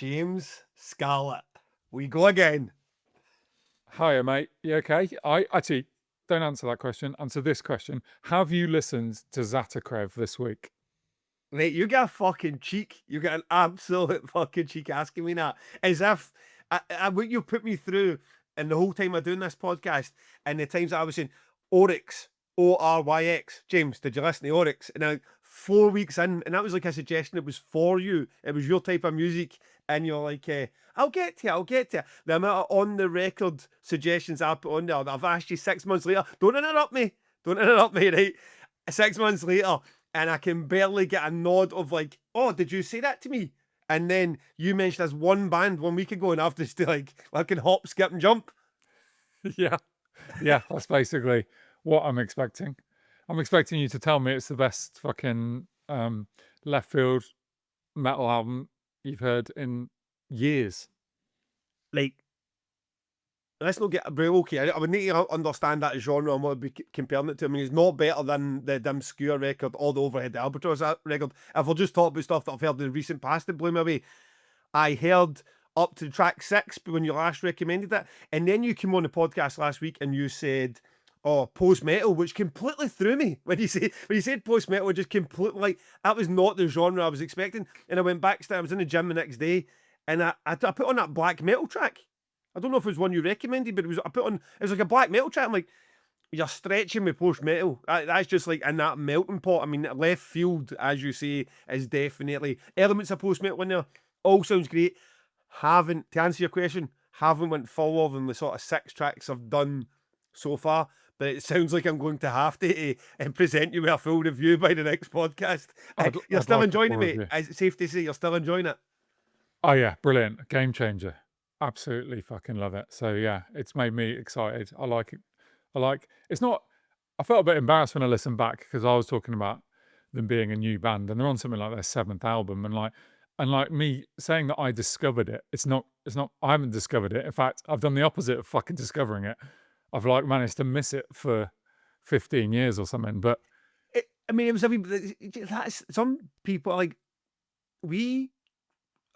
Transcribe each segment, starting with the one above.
James Scarlett. We go again. Hiya, mate. You okay? I actually don't answer that question. Answer this question. Have you listened to Zatterkrev this week? Mate, you got a fucking cheek. You got an absolute fucking cheek asking me that. As if what you put me through and the whole time I'm doing this podcast and the times that I was saying Oryx, Oryx. James, did you listen to Oryx? And now 4 weeks in, and that was like a suggestion. It was for you. It was your type of music. And you're like, I'll get to you. I'll get to you. The amount of on the record suggestions I put on there, I've asked you 6 months later. Don't interrupt me. Don't interrupt me, right? 6 months later, and I can barely get a nod of like, oh, did you say that to me? And then you mentioned as one band 1 week ago, and I've just like, I can hop, skip, and jump. Yeah. Yeah, that's basically what I'm expecting. I'm expecting you to tell me it's the best fucking left field metal album you've heard in years. Like, let's not get bro. Okay, I would need to understand that genre and what I'd be comparing it to. I mean, it's not better than the Dim Skewer record or the Overhead Albatross record. If we'll just talk about stuff that I've heard in the recent past that blew me away, I heard up to track 6 when you last recommended it, and then you came on the podcast last week and you said, "Oh, post metal," which completely threw me when you said post metal. It just completely like that was not the genre I was expecting. And I went backstage. I was in the gym the next day, and I put on that black metal track. I don't know if it was one you recommended, but I put on. It was like a black metal track. I'm like, you're stretching with post metal. That's just like in that melting pot. I mean, left field, as you say, is definitely elements of post metal in there. All sounds great. Haven't, to answer your question, haven't went full of in the sort of 6 tracks I've done so far. But it sounds like I'm going to have to present you with a full review by the next podcast. You're I'd still like a enjoying it, full mate. review. Is it safe to say you're still enjoying it? Oh yeah, brilliant. Game changer. Absolutely fucking love it. So yeah, it's made me excited. I like it. It's not, I felt a bit embarrassed when I listened back because I was talking about them being a new band and they're on something like their 7th album and like me saying that I discovered it. It's not I haven't discovered it. In fact, I've done the opposite of fucking discovering it. I've like managed to miss it for 15 years or something. But I mean, it was that's some people like we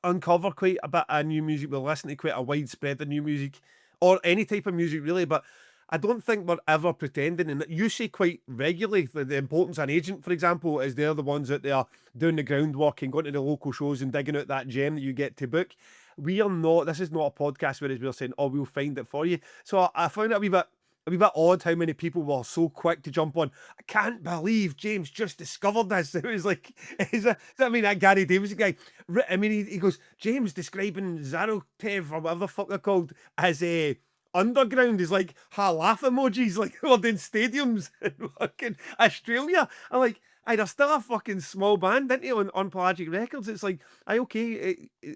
uncover quite a bit of new music. We listen to quite a wide spread of new music or any type of music really, but I don't think we're ever pretending. And you say quite regularly the importance of an agent, for example, is they're the ones that they are doing the groundwork and going to the local shows and digging out that gem that you get to book. We are not. This is not a podcast where we're saying, "Oh, we'll find it for you." So I found it a wee bit odd how many people were so quick to jump on. I can't believe James just discovered this. It was like, I mean, that Gary Davis guy. I mean, he goes, James describing Zarotev or whatever the fuck they're called as a underground is like laugh emojis, like we're in stadiums in fucking Australia. I'm like, they're still a fucking small band, didn't you, on Pelagic Records? It's like,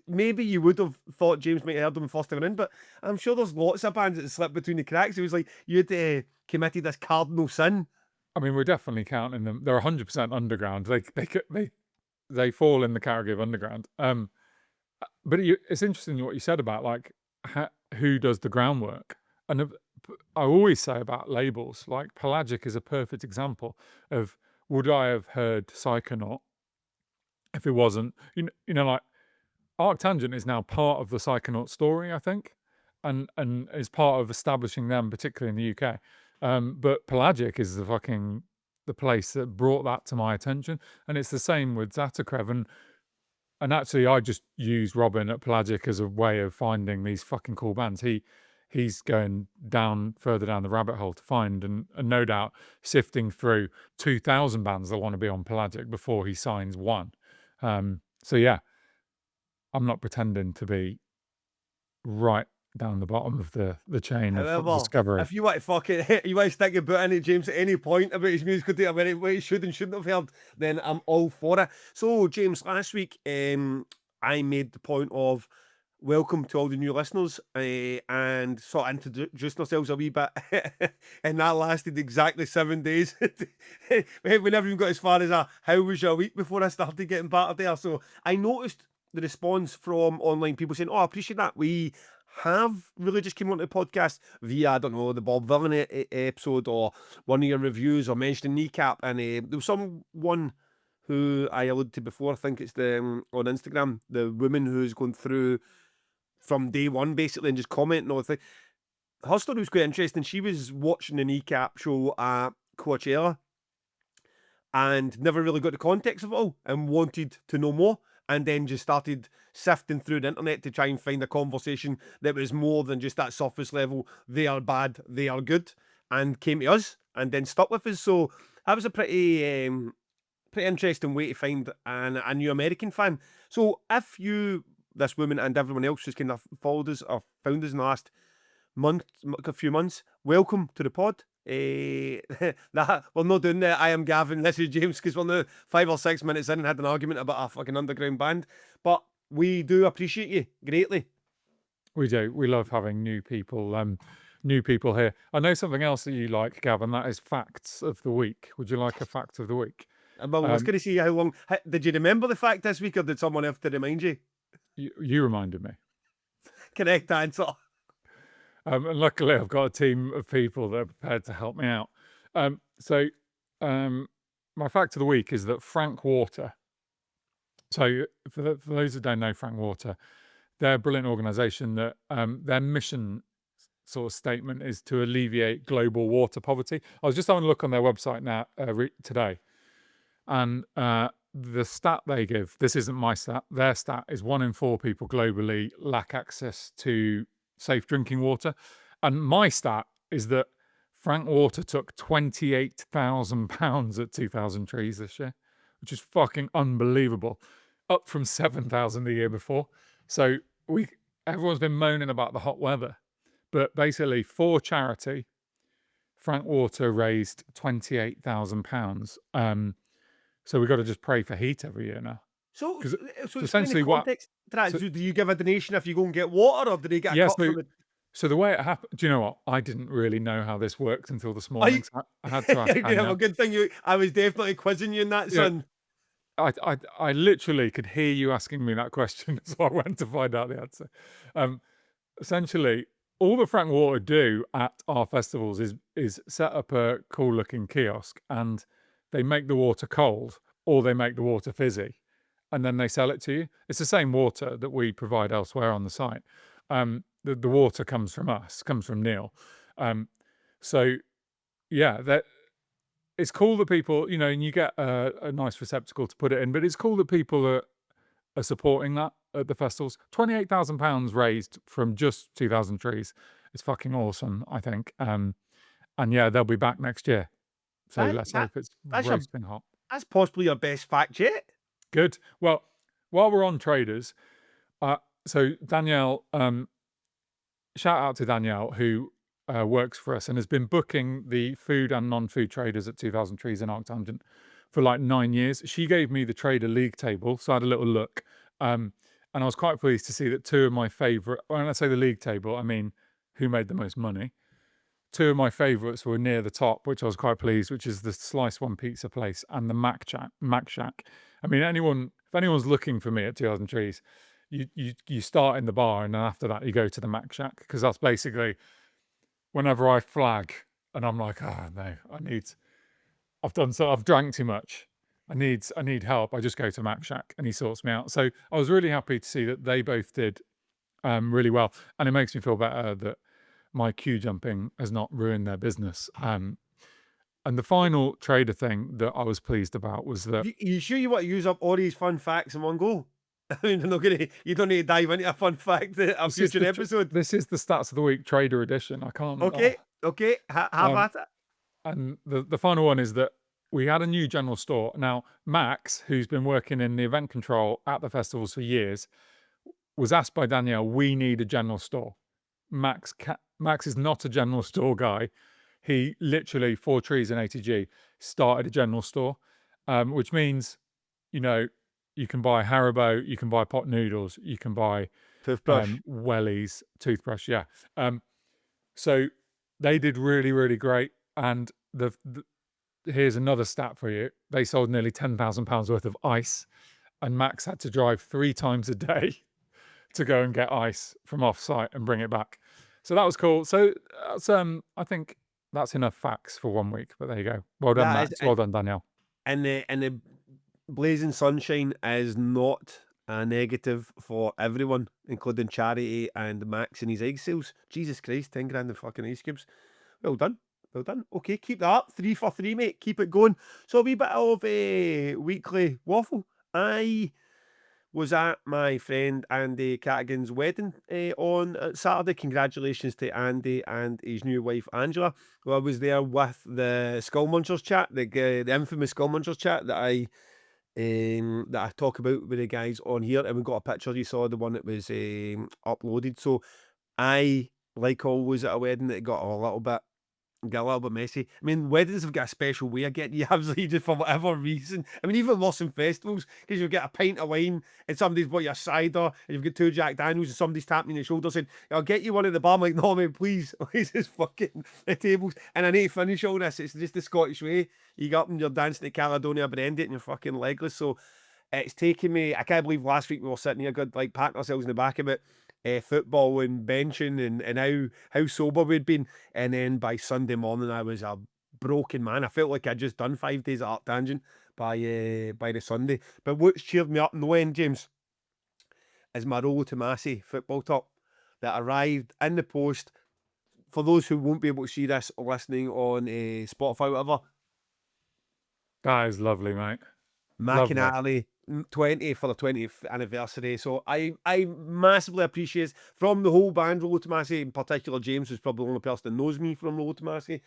maybe you would have thought James might have heard them first time in, but I'm sure there's lots of bands that slipped between the cracks. It was like you'd committed this cardinal sin. I mean, we're definitely counting them. They're 100% underground. They fall in the category of underground. But it's interesting what you said about like who does the groundwork. And I always say about labels, like Pelagic is a perfect example of would I have heard Psychonaut if it wasn't, like Arctangent is now part of the Psychonaut story, I think, and is part of establishing them, particularly in the UK. But Pelagic is the place that brought that to my attention, and it's the same with Zatterkrev. And actually, I just used Robin at Pelagic as a way of finding these fucking cool bands. He's going further down the rabbit hole to find, and no doubt sifting through 2,000 bands that want to be on Pelagic before he signs one. So yeah, I'm not pretending to be right down the bottom of the chain of However, discovery. if you want to stick your boot in it, James, at any point about his musical data, what he should and shouldn't have heard, then I'm all for it. So, James, last week I made the point of welcome to all the new listeners and sort of introducing ourselves a wee bit, and that lasted exactly 7 days. We never even got as far as how was your week before I started getting battered there. So I noticed the response from online people saying, "Oh, I appreciate that. We have really just came onto the podcast via, I don't know, the Bob Villain episode or one of your reviews or mentioning Kneecap." And there was someone who I alluded to before. I think it's the on Instagram, the woman who's going through from day one basically and just commenting all the thing. Her story was quite interesting. She was watching an ECAP show at Coachella and never really got the context of it all and wanted to know more, and then just started sifting through the internet to try and find a conversation that was more than just that surface level, they are bad, they are good, and came to us and then stuck with us. So that was a pretty interesting way to find a new American fan. So if you, this woman and everyone else who's kind of followed us or found us in the last a few months, welcome to the pod. Nah, we're not doing that. I am Gavin, this is James, because we're now 5 or 6 minutes in and had an argument about a fucking underground band. But we do appreciate you greatly. We do. We love having new people here. I know something else that you like, Gavin. That is facts of the week. Would you like a fact of the week? Well, I was going to see how long. Did you remember the fact this week, or did someone have to remind you? You reminded me. Correct answer. And luckily, I've got a team of people that are prepared to help me out. So my fact of the week is that Frank Water. So for those who don't know Frank Water, they're a brilliant organisation that their mission sort of statement is to alleviate global water poverty. I was just having a look on their website now today, and the stat they give, this isn't my stat, their stat is 1 in 4 people globally lack access to safe drinking water. And my stat is that Frank Water took £28,000 at 2,000 trees this year, which is fucking unbelievable, up from 7,000 the year before. So everyone's been moaning about the hot weather, but basically for charity, Frank Water raised £28,000. So we've got to just pray for heat every year now. So essentially do you give a donation if you go and get water, or do they get a cut from it? So the way it happened, do you know what? I didn't really know how this worked until this morning. So I had to ask Tanya. A good thing I was definitely quizzing you in that, son. I literally could hear you asking me that question, so I went to find out the answer. Essentially, all the Frank Water do at our festivals is set up a cool-looking kiosk, and they make the water cold, or they make the water fizzy, and then they sell it to you. It's the same water that we provide elsewhere on the site. The water comes from us, comes from Neil. So yeah, it's cool that people, and you get a nice receptacle to put it in, but it's cool that people are supporting that at the festivals. £28,000 raised from just 2,000 trees. It's fucking awesome, I think. And yeah, they'll be back next year. So let's hope it's roasting hot. That's possibly your best fact yet. Good. Well, while we're on traders, so Danielle, shout out to Danielle, who works for us and has been booking the food and non-food traders at 2,000 Trees in Arctangent for like 9 years. She gave me the trader league table, so I had a little look. And I was quite pleased to see that 2 of my favourite, when I say the league table, I mean who made the most money. 2 of my favourites were near the top, which I was quite pleased, which is the Slice One Pizza Place and the Mac Shack. I mean, if anyone's looking for me at 2,000 Trees, you start in the bar, and then after that you go to the Mac Shack, because that's basically whenever I flag and I'm like, oh no, I've drank too much, I need help, I just go to Mac Shack and he sorts me out. So I was really happy to see that they both did really well, and it makes me feel better that my queue jumping has not ruined their business. And the final trader thing that I was pleased about was that... You sure you want to use up all these fun facts in one go? I mean, you don't need to dive into a fun fact in a future episode. This is the Stats of the Week Trader Edition. I can't... Okay, have at it. And the final one is that we had a new general store. Now, Max, who's been working in the event control at the festivals for years, was asked by Danielle, we need a general store. Max is not a general store guy. He literally, 4 Trees and ATG, started a general store, which means, you can buy Haribo, you can buy pot noodles, you can buy toothbrush, wellies, toothbrush, yeah. So they did really, really great. And here's another stat for you. They sold nearly £10,000 worth of ice, and Max had to drive 3 times a day to go and get ice from off-site and bring it back. So that was cool. So that's, I think that's enough facts for 1 week, but there you go. Well done, Max. Well done, Danielle. And the blazing sunshine is not a negative for everyone, including Charity and Max and his egg sales. Jesus Christ, 10 grand in fucking ice cubes. Well done. Well done. Okay, keep that up. 3 for 3, mate. Keep it going. So a wee bit of a weekly waffle. I was at my friend Andy Cattigan's wedding on Saturday. Congratulations to Andy and his new wife Angela. Well, I was there with the Skull Munchers chat, the infamous Skull Munchers chat that I talk about with the guys on here, and we got a picture. You saw the one that was uploaded. So I, like always at a wedding, it got a little bit messy. I mean, weddings have got a special way of getting you absolutely just for whatever reason. I mean, even worse than festivals, because you get a pint of wine and somebody's bought you a cider and you've got 2 Jack Daniels and somebody's tapping you on the shoulder saying, I'll get you one at the bar. I'm like, no, mate, please. This is fucking the tables. And I need to finish all this. It's just the Scottish way. You get up and you're dancing at Caledonia Brandy and you're fucking legless. So it's taken me, I can't believe last week we were sitting here, good, like patting ourselves in the back a bit. Football and benching and how sober we'd been, and then by Sunday morning I was a broken man. I felt like I'd just done 5 days at Arctangent by the Sunday. But what's cheered me up in the end, James, is my Rollo Tomasi football top that arrived in the post. For those who won't be able to see this or listening on Spotify or whatever, That is lovely, mate. Mac and Lovely. Natalie 20 for the 20th anniversary. So I massively appreciate from the whole band, Rollo Tomasi, in particular James, who's probably the only person that knows me from Rollo Tomasi.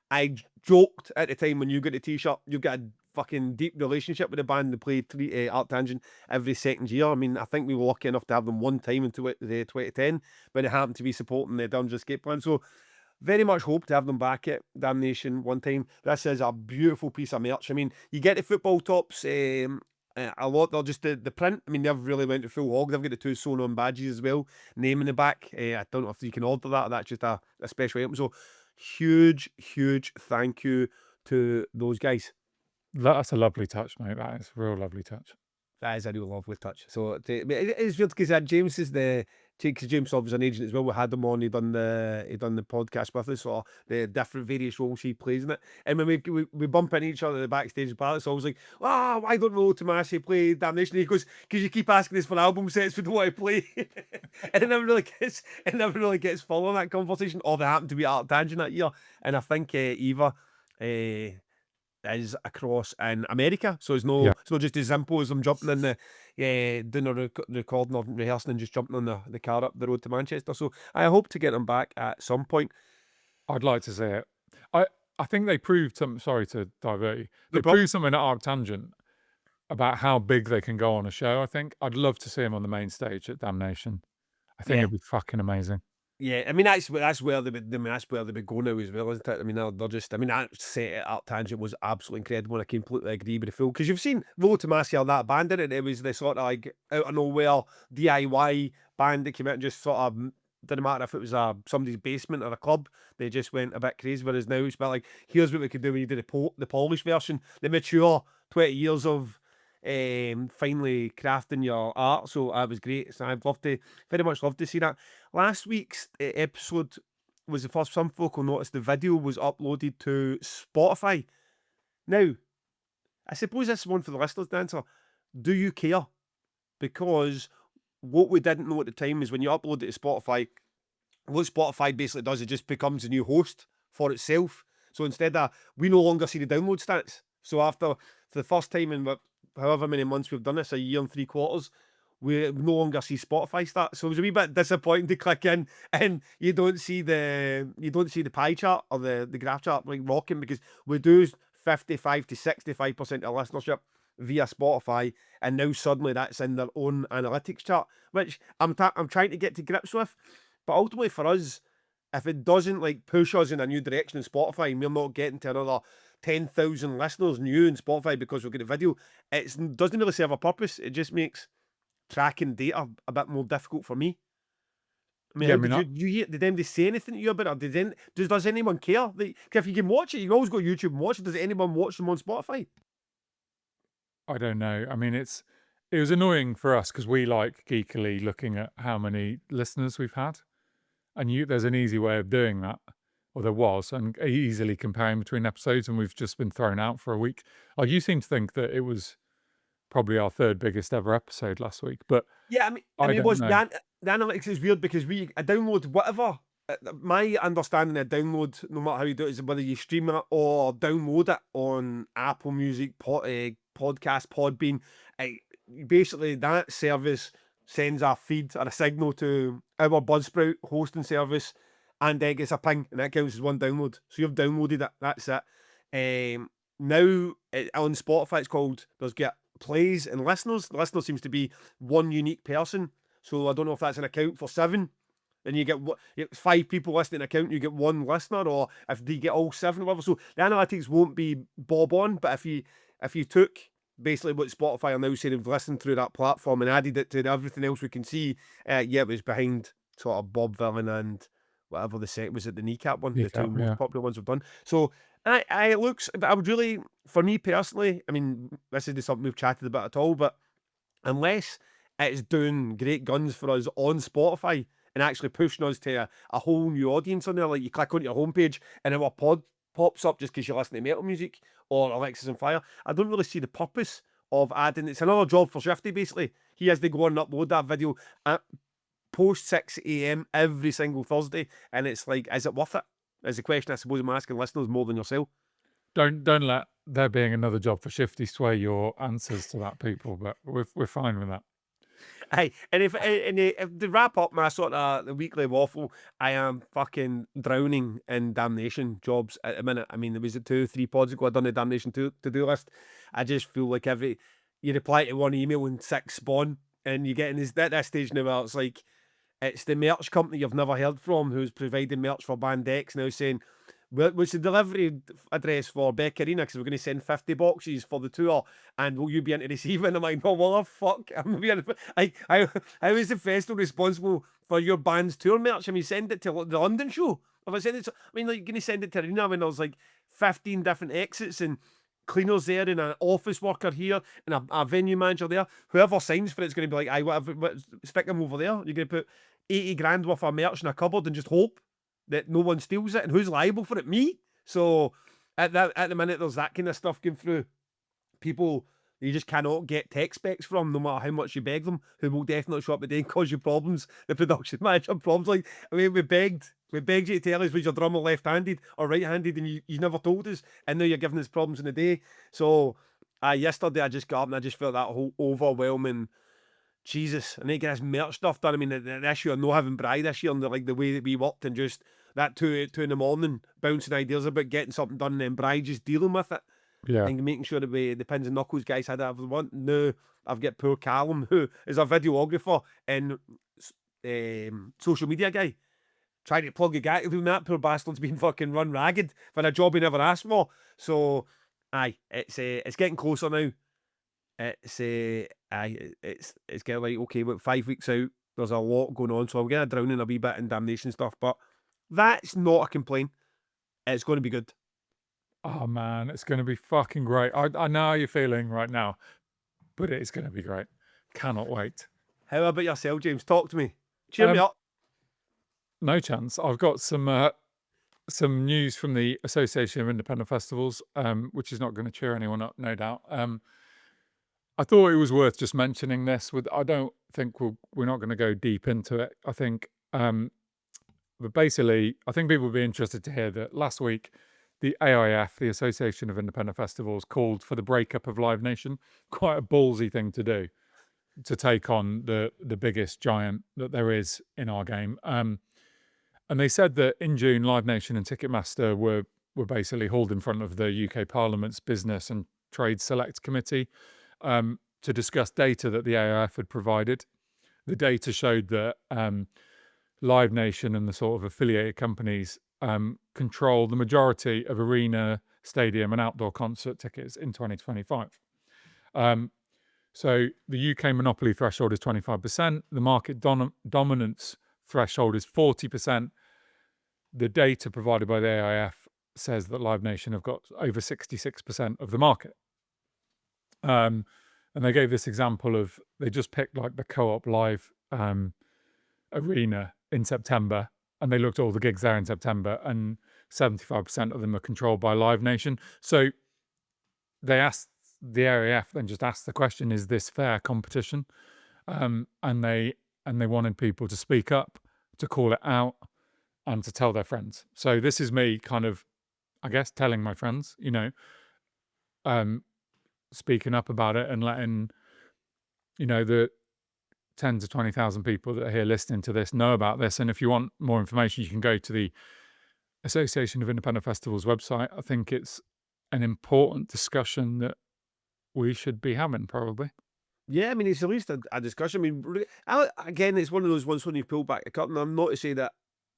I joked at the time when you got the t-shirt, you've got a fucking deep relationship with the band. They played Arctangent every second year. I mean, I think we were lucky enough to have them one time into the 2010 when it happened to be supporting the Dungeon Escape plan. So very much hope to have them back at Damnation one time. This is a beautiful piece of merch. I mean, you get the football tops a lot. They're just the print. I mean, they've really went to full hog. They've got the 2 sewn on badges as well, name in the back. I don't know if you can order that. Or that's just a special item. So huge thank you to those guys. That's a lovely touch, mate. That is a real lovely touch. That is a real lovely touch. So it is weird because James is because James was an agent as well. We had him on. He done the podcast with us, so the different various roles he plays in it. And when we bump into each other at the backstage palace, so I was like, why don't Rollo Tomasi play Damnation? He goes, because you keep asking us for album sets, we don't want to play. And it never really gets following that conversation. Or they happen to be at Tangent that year, and I think Eva. Is across in America, so it's Yeah. not just as simple as I'm jumping in doing a recording or rehearsing and just jumping on the car up the road to Manchester. So I hope to get them back at some point. I'd like to see it. I think they proved something. Sorry to divert you. No They problem. proved something at Arctangent about how big they can go on a show. I think I'd love to see them on the main stage at Damnation. I think Yeah. it'd be fucking amazing. Yeah, I mean that's where they would go now as well, isn't it? I mean they're just. I mean that set at Arctangent was absolutely incredible, and I completely agree with the full because you've seen Rollo Tomasi on that band, didn't it? It was the sort of like out of nowhere DIY band that came out and just sort of didn't matter if it was somebody's basement or a club, they just went a bit crazy. Whereas now it's about like here's what we could do when you did the polished version, the mature 20 years of finally crafting your art. So that was great. So I'd very much love to see that. Last week's episode was the first some folk will notice the video was uploaded to Spotify. Now, I suppose this is one for the listeners to answer. Do you care? Because what we didn't know at the time is when you upload it to Spotify, what Spotify basically does, it just becomes a new host for itself. So instead of, we no longer see the download stats. So for the first time in however many months we've done this, a year and 3/4, we no longer see Spotify stats. So it was a wee bit disappointing to click in and you don't see the pie chart or the graph chart like rocking, because we do 55 to 65% of listenership via Spotify, and now suddenly that's in their own analytics chart, which I'm trying to get to grips with. But ultimately for us, if it doesn't like push us in a new direction in Spotify and we're not getting to another 10,000 listeners new in Spotify because we've got a video, it doesn't really serve a purpose. It just makes tracking data a bit more difficult for me. I mean, Yeah, how did you hear? Did anybody say anything to you about it? Does anyone care? If you can watch it, you can always go to YouTube and watch it. Does anyone watch them on Spotify? I don't know. I mean, it was annoying for us because we like geekily looking at how many listeners we've had, and there's an easy way of doing that, or there was, and easily comparing between episodes, and we've just been thrown out for a week. Like you seem to think that it was probably our third biggest ever episode last week. But Yeah, I mean, I it don't was know. the analytics is weird because I download whatever. My understanding of download, no matter how you do it, is whether you stream it or download it on Apple Music, podcast, Podbean. Basically, that service sends a feed or a signal to our Buzzsprout hosting service, and then gets a ping, and that counts as one download. So you've downloaded it. That's it. Now on Spotify, it's called there's get plays and listeners. The listener seems to be one unique person. So I don't know if that's an account for 7, and you get 5 people listening to an account, you get 1 listener, or if they get all 7 or whatever. So the analytics won't be bob on, but if you took basically what Spotify are now saying, have listened through that platform and added it to everything else we can see, yeah, it was behind sort of Bob Villain and whatever the set was, at the kneecap one, the 2 Kneecap, most yeah. popular ones we've done. So it looks, I would really, for me personally, I mean, this isn't something we've chatted about at all, but unless it's doing great guns for us on Spotify and actually pushing us to a whole new audience on there, like you click onto your homepage and our pod pops up just because you listen to metal music or Alexis on Fire, I don't really see the purpose of adding. It's another job for Shifty, basically. He has to go on and upload that video at post 6 a.m. every single Thursday, and it's like, is it worth it? Is the question I suppose I'm asking listeners more than yourself. Don't let there being another job for Shifty sway your answers to that, people. But we're fine with that. Hey, and if to wrap up my sort of the weekly waffle, I am fucking drowning in damnation jobs at the minute. I mean, there was 2-3 pods ago I done the damnation to-do list. I just feel like you reply to one email and 6 spawn, and you get in this at that stage now where it's like it's the merch company you've never heard from who's providing merch for Band X now saying, what's the delivery address for Beck Arena? Because we're going to send 50 boxes for the tour, and will you be in to receive it? I'm like, no, what the fuck? I'm being, I was the festival responsible for your band's tour merch. I mean, send it to the London show. If I send it to, I mean, like, you're going to send it to Arena when there's like 15 different exits and cleaners there and an office worker here and a venue manager there. Whoever signs for it's going to be like, aye, whatever, stick them over there. You're going to put 80 grand worth of merch in a cupboard and just hope that no one steals it, and who's liable for it? Me. So at the minute there's that kind of stuff going through. People you just cannot get tech specs from, no matter how much you beg them, who will definitely show up today and cause you problems. The production manager problems. Like, I mean, we begged you to tell us was your drummer left-handed or right-handed, and you never told us, and now you're giving us problems in the day. So yesterday I just got up and I just felt that whole overwhelming Jesus, I need to get this merch stuff done. I mean, the issue of not having Bri this year and the way that we worked and just that 2 in the morning bouncing ideas about getting something done and then Bri just dealing with it Yeah. and making sure that the pins and knuckles guys had everything they want. No, I've got poor Callum, who is a videographer and social media guy, trying to plug a guy doing that. Poor bastard's been fucking run ragged for a job he never asked for. So, aye, it's getting closer now. It's getting like, okay, but 5 weeks out, there's a lot going on, so I'm gonna drown in a wee bit in damnation stuff, but that's not a complaint. It's going to be good. Oh man, it's going to be fucking great. I know how you're feeling right now, but it's going to be great. Cannot wait. How about yourself, James? Talk to me. Cheer me up. No chance. I've got some news from the Association of Independent Festivals, which is not going to cheer anyone up, no doubt. I thought it was worth just mentioning this. I don't think we're not going to go deep into it. I think, but basically, I think people will be interested to hear that last week, the AIF, the Association of Independent Festivals, called for the breakup of Live Nation. Quite a ballsy thing to do, to take on the biggest giant that there is in our game. And they said that in June, Live Nation and Ticketmaster were basically hauled in front of the UK Parliament's Business and Trade Select Committee to discuss data that the AIF had provided. The data showed that Live Nation and the sort of affiliated companies control the majority of arena, stadium and outdoor concert tickets in 2025. So the UK monopoly threshold is 25%. The market dominance threshold is 40%. The data provided by the AIF says that Live Nation have got over 66% of the market. And they gave this example of, they just picked like the Co-op Live arena in September, and they looked at all the gigs there in September, and 75% of them are controlled by Live Nation. So they asked the RAF then just asked the question, is this fair competition? And they wanted people to speak up, to call it out, and to tell their friends. So this is me kind of, I guess, telling my friends, speaking up about it and letting, the 10 to 20,000 people that are here listening to this know about this. And if you want more information, you can go to the Association of Independent Festivals website. I think it's an important discussion that we should be having, probably. Yeah, I mean, it's at least a discussion. I mean, again, it's one of those ones when you pull back the curtain. I'm not to say that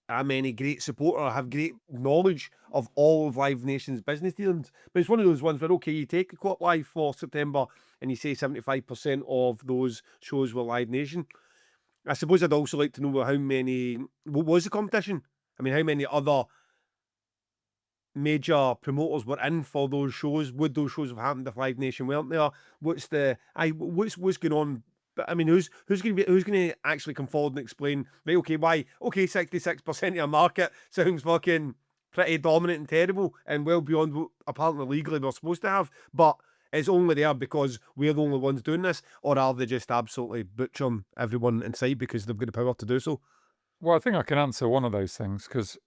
I'm any great supporter or have great knowledge of all of Live Nation's business dealings, but it's one of those ones where, okay, you take a Co-op Live for September and you say 75% of those shows were Live Nation. I suppose I'd also like to know what was the competition? I mean, how many other major promoters were in for those shows? Would those shows have happened if Live Nation weren't there? What's going on? But I mean, who's going to actually come forward and explain? Right, okay, 66% of your market sounds fucking pretty dominant and terrible, and well beyond what apparently legally we're supposed to have, but it's only there because we're the only ones doing this, or are they just absolutely butchering everyone inside because they've got the power to do so? Well, I think I can answer one of those things because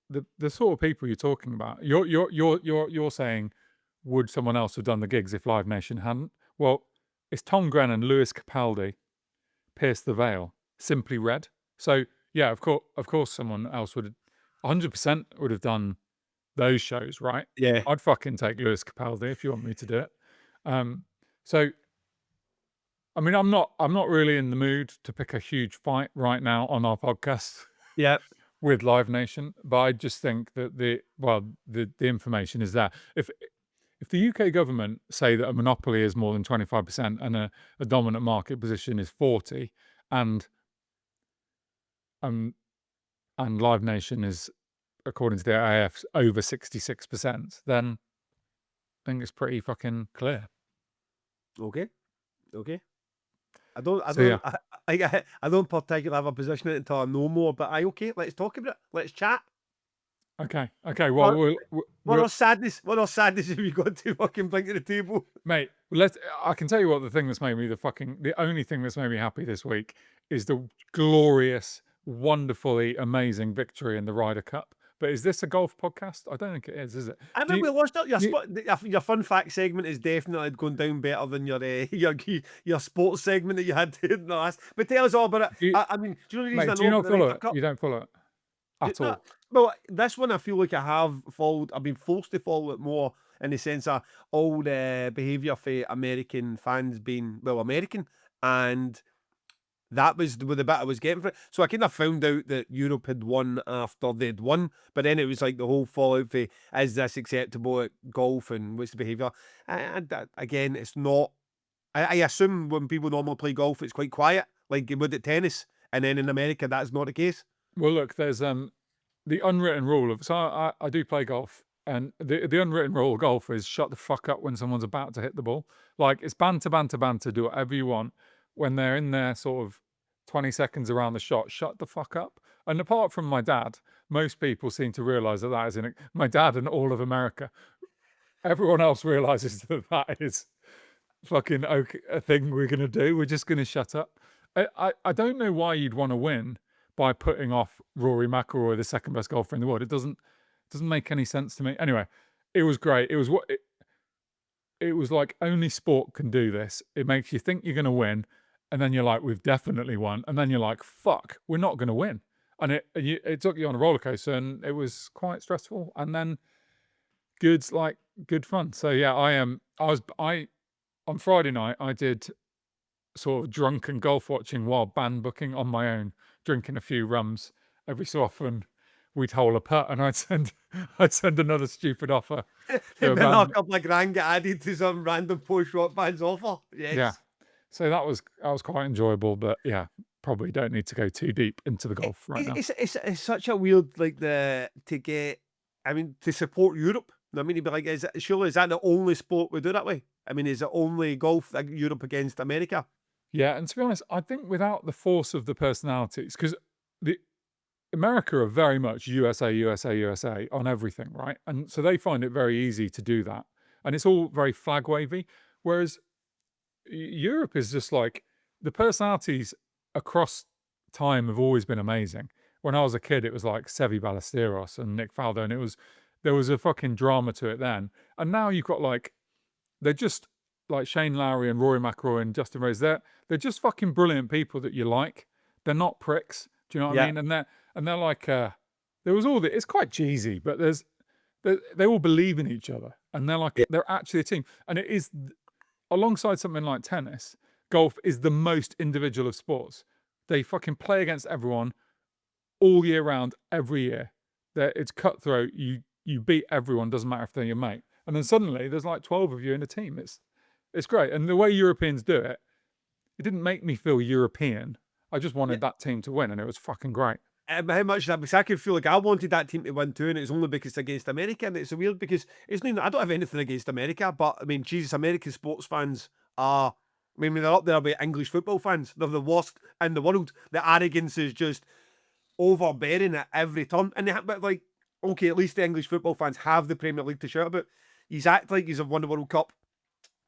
the sort of people you're talking about, you're saying, would someone else have done the gigs if Live Nation hadn't? Well, it's Tom Grennan, Lewis Capaldi, Pierce the Veil, Simply Red. So yeah, of course, someone else would 100% would have done those shows, right? Yeah. I'd fucking take Lewis Capaldi if you want me to do it. So I mean, I'm not really in the mood to pick a huge fight right now on our podcast. Yeah. With Live Nation, but I just think that the information is there. If the UK government say that a monopoly is more than 25% and a dominant market position is 40, and Live Nation is, according to the AF, over 66%, then I think it's pretty fucking clear. Okay. I don't particularly have a position in it until I know more, but okay, let's talk about it. Let's chat. Okay. Well, What else sadness have you got to fucking bring to the table? Mate, I can tell you what, the only thing that's made me happy this week is the glorious, wonderfully amazing victory in the Ryder Cup. But is this a golf podcast? I don't think it is it? I mean, we lost it. Your fun fact segment is definitely going down better than your sports segment that you had in the last. But tell us all about it. I mean, do you know the reason Mate, do you not follow it? You don't follow it at all. Well, this one I feel like I have followed. I've been forced to follow it more in the sense of all the behaviour for American fans being American, and that was the bit I was getting for it. So I kind of found out that Europe had won after they'd won, but then it was like the whole fallout for, is this acceptable at golf and what's the behaviour? And again, it's not. I assume when people normally play golf, it's quite quiet, like you would at tennis, and then in America, that's not the case. Well, look, there's the unwritten rule of, so I do play golf, and the unwritten rule of golf is shut the fuck up when someone's about to hit the ball. Like, it's banter, do whatever you want. When they're in there sort of 20 seconds around the shot, shut the fuck up. And apart from my dad, most people seem to realise that is my dad and all of America. Everyone else realises that is fucking okay, a thing we're going to do. We're just going to shut up. I don't know why you'd want to win by putting off Rory McIlroy, the second best golfer in the world. It doesn't make any sense to me. Anyway, it was great. It was like only sport can do this. It makes you think you're going to win, and then you're like, we've definitely won, and then you're like, fuck, we're not going to win. And it took you on a roller coaster, and it was quite stressful, and then good fun. So yeah, on Friday night I did sort of drunken golf watching while band booking on my own, drinking a few rums. Every so often we'd hole a putt and I'd send another stupid offer. Then a couple of grand get added to some random post rock band's offer. Yes. Yeah. So that was quite enjoyable, but yeah, probably don't need to go too deep into the golf right now. It's such a weird to support Europe. I mean, you'd be like, is that the only sport we do that way? I mean, is it only golf, Europe against America? Yeah, and to be honest, I think without the force of the personalities, because America are very much USA on everything, right? And so they find it very easy to do that. and it's all very flag wavy. Whereas Europe is just like the personalities across time have always been amazing. When I was a kid, it was like Sevi Ballesteros and Nick Faldo, and there was a fucking drama to it then. And now you've got like they're just like Shane Lowry and Rory McIlroy and Justin Rose. They're just fucking brilliant people that you like. They're not pricks. Do you know what I Yeah. mean? And they're like there was all the it's quite cheesy, but they all believe in each other, and they're actually a team. And it is alongside something like tennis, golf is the most individual of sports. They fucking play against everyone all year round, every year. It's cutthroat. You beat everyone, doesn't matter if they're your mate. And then suddenly there's like 12 of you in a team. It's great. And the way Europeans do it, it didn't make me feel European. I just wanted that team to win, and it was fucking great. How much that? Because I could feel like I wanted that team to win too, and it's only because it's against America. And it's weird because it's not. I don't have anything against America, but I mean, Jesus, American sports fans are. I mean, they're up there with English football fans. They're the worst in the world. The arrogance is just overbearing at every turn. And but like, okay, at least the English football fans have the Premier League to shout about. He's act like he's won the World Cup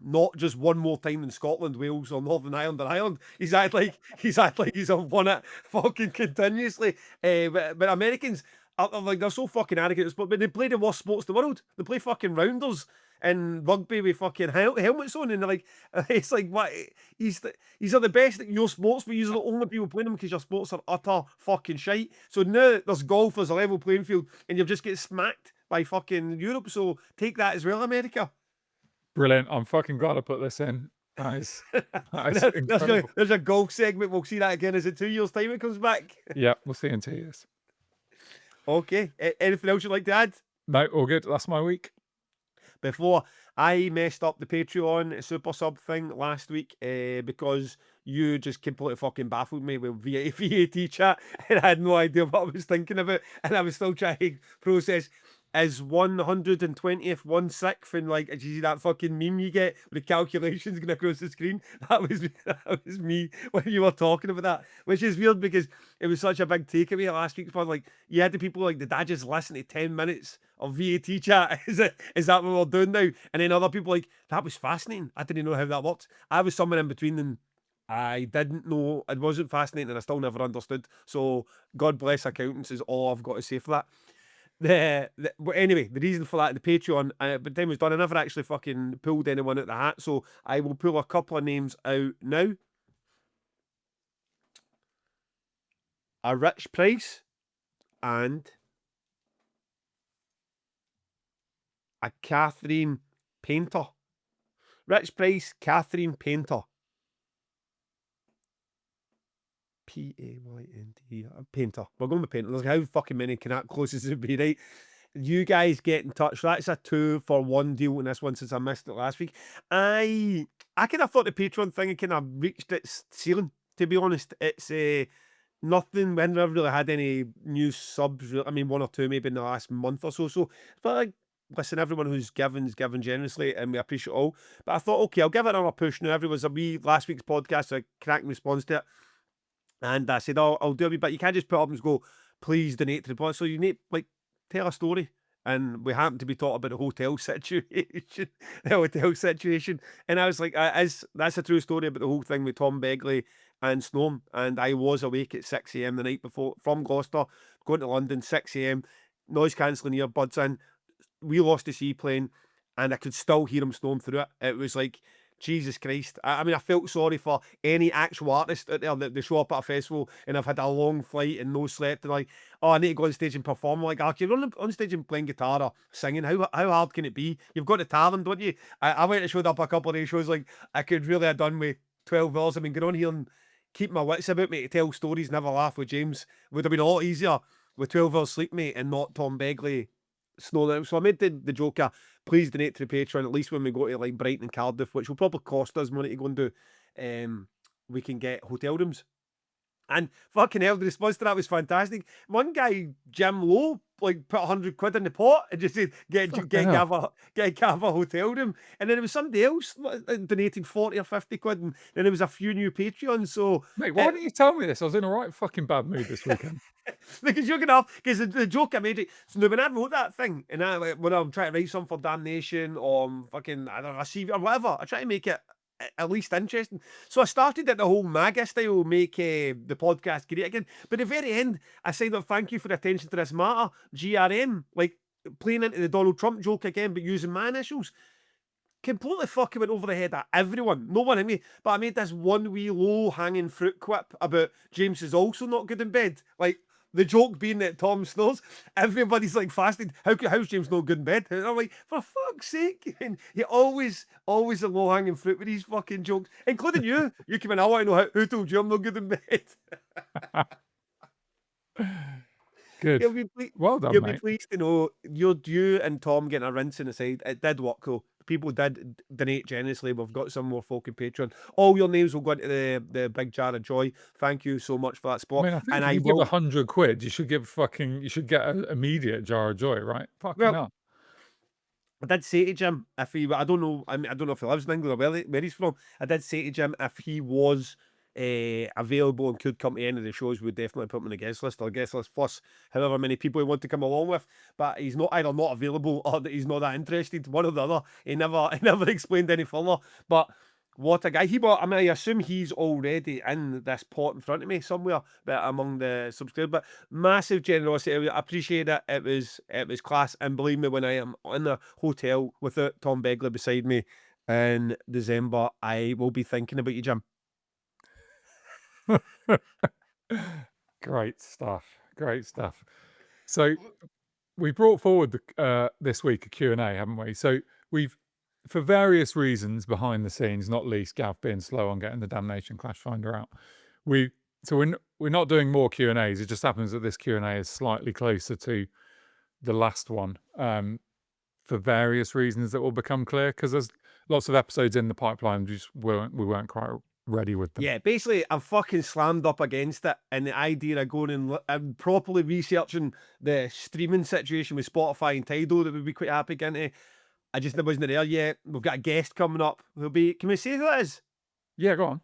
not just one more time in Scotland, Wales, or Northern Ireland or Ireland. He's act like he's won it fucking continuously. But Americans are like they're so fucking arrogant. But they play the worst sports in the world. They play fucking rounders and rugby with fucking helmets on, and they're like, it's like what these are the best at your sports, but you're the only people playing them because your sports are utter fucking shite. So now there's golf as a level playing field, and you've just get smacked by fucking Europe. So take that as well, America. Brilliant. I'm fucking glad I put this in. That is incredible. There's a golf segment. We'll see that again. Is it 2 years' time it comes back? Yeah, we'll see in 2 years. Okay. Anything else you'd like to add? No, all good. That's my week. Before I messed up the Patreon super sub thing last week because you just completely fucking baffled me with VAT chat, and I had no idea what I was thinking about, and I was still trying to process. Is 120th 1/6, and like, did you see that fucking meme you get with the calculations going across the screen? That was me when you were talking about that, which is weird because it was such a big takeaway last week's pod. Like, you had the people like, did I just listen to 10 minutes of VAT chat? Is that what we're doing now? And then other people like, that was fascinating. I didn't know how that worked. I was somewhere in between them. I didn't know, it wasn't fascinating, and I still never understood. So God bless accountants is all I've got to say for that. Anyway, the reason for that, the Patreon, but the time was done. I never actually fucking pulled anyone out the hat, so I will pull a couple of names out now. A Rich Price and a Catherine Painter. Rich Price, Catherine Painter. P-A-Y-N-T, Painter. We're going with Painter. There's how fucking many can that closest it be, right? You guys get in touch. That's a 2-for-1 deal in this one since I missed it last week. I kind of thought the Patreon thing had kind of reached its ceiling, to be honest. It's nothing. We haven't really had any new subs. I mean, 1 or 2 maybe in the last month or so. But like, listen, everyone who's given generously, and we appreciate it all. But I thought, okay, I'll give it another push now. Everyone's a wee last week's podcast, a cracking response to it. And I said, oh, I'll do a wee bit. You can't just put up and go, please donate to the podcast. So you need, like, tell a story. And we happened to be talking about the hotel situation, And I was like, that's a true story about the whole thing with Tom Begley and Snoam. And I was awake at 6 a.m. the night before from Gloucester, going to London, 6 a.m., noise cancelling earbuds in. We lost the seaplane, and I could still hear him storm through it. It was like, Jesus Christ. I mean, I felt sorry for any actual artist out there that they show up at a festival and I've had a long flight and no slept, and like, oh, I need to go on stage and perform. I'm like, oh, you're on stage and playing guitar or singing. How hard can it be? You've got the talent, don't you? I went and showed up a couple of days shows, like, I could really have done with 12 hours. I mean, get on here and keep my wits about me to tell stories, never laugh with James would have been a lot easier with 12 hours sleep, mate, and not Tom Begley snowing out. So I made the joke of, please donate to the Patreon, at least when we go to like Brighton and Cardiff, which will probably cost us money to go and do, we can get hotel rooms. And fucking hell, the response to that was fantastic. One guy, Jim Lowe, like put 100 quid in the pot and just said, Fucking get hell. Gav a hotel room. And then there was somebody else donating 40 or 50 quid. And then there was a few new Patreons. So, Mate, why didn't you tell me this? I was in a right fucking bad mood this weekend. because you're gonna because the joke I made it. So now when I wrote that thing, and when I'm trying to write something for Damnation or fucking I don't know, a CV or whatever, I try to make it at least interesting. So I started at the whole MAGA style, make the podcast great again. But at the very end, I said, "Thank you for the attention to this matter." GRM, like playing into the Donald Trump joke again, but using my initials. Completely fucking went over the head of everyone. No one in me. But I made this one wee low hanging fruit quip about James is also not good in bed. Like the joke being that Tom snores. Everybody's like fasting. How's James not good in bed? And I'm like, for fuck's sake. And he always a low hanging fruit with these fucking jokes, including you. You came in, I want to know who told you I'm not good in bed. Good. Well done, You'll be mate. pleased to know you and Tom getting a rinse in the side. It did work though. People did donate generously. We've got some more folk in Patreon. All your names will go into the big jar of joy. Thank you so much for that I spot. mean, I think And if I you give will. 100 quid, you should get an immediate jar of joy, right? Fucking Well, hell. I did say to Jim if he. I don't know. I mean, I don't know if he lives in England or where he's from. I did say to Jim if he was available and could come to any of the shows, we'd definitely put him on the guest list or guest list plus however many people he want to come along with. But he's not either not available or that he's not that interested. One or the other. He never explained any further. But what a guy! I mean, I assume he's already in this pot in front of me somewhere, but among the subscribers. But massive generosity. I appreciate it. It was class. And believe me, when I am in the hotel without Tom Begley beside me in December, I will be thinking about you, Jim. Great stuff. Great stuff. So we brought forward this week a Q&A, haven't we? So we've, for various reasons behind the scenes, not least Gav being slow on getting the Damnation Clash Finder out, we're not doing more Q&As. It just happens that this Q&A is slightly closer to the last one for various reasons that will become clear, because there's lots of episodes in the pipeline we weren't quite ready with them. Yeah, basically, I'm fucking slammed up against it, and the idea of going and properly researching the streaming situation with Spotify and Tidal that would be quite happy getting to. I just wasn't there yet. We've got a guest coming up. Who'll be? Can we say who that is? Yeah, go on.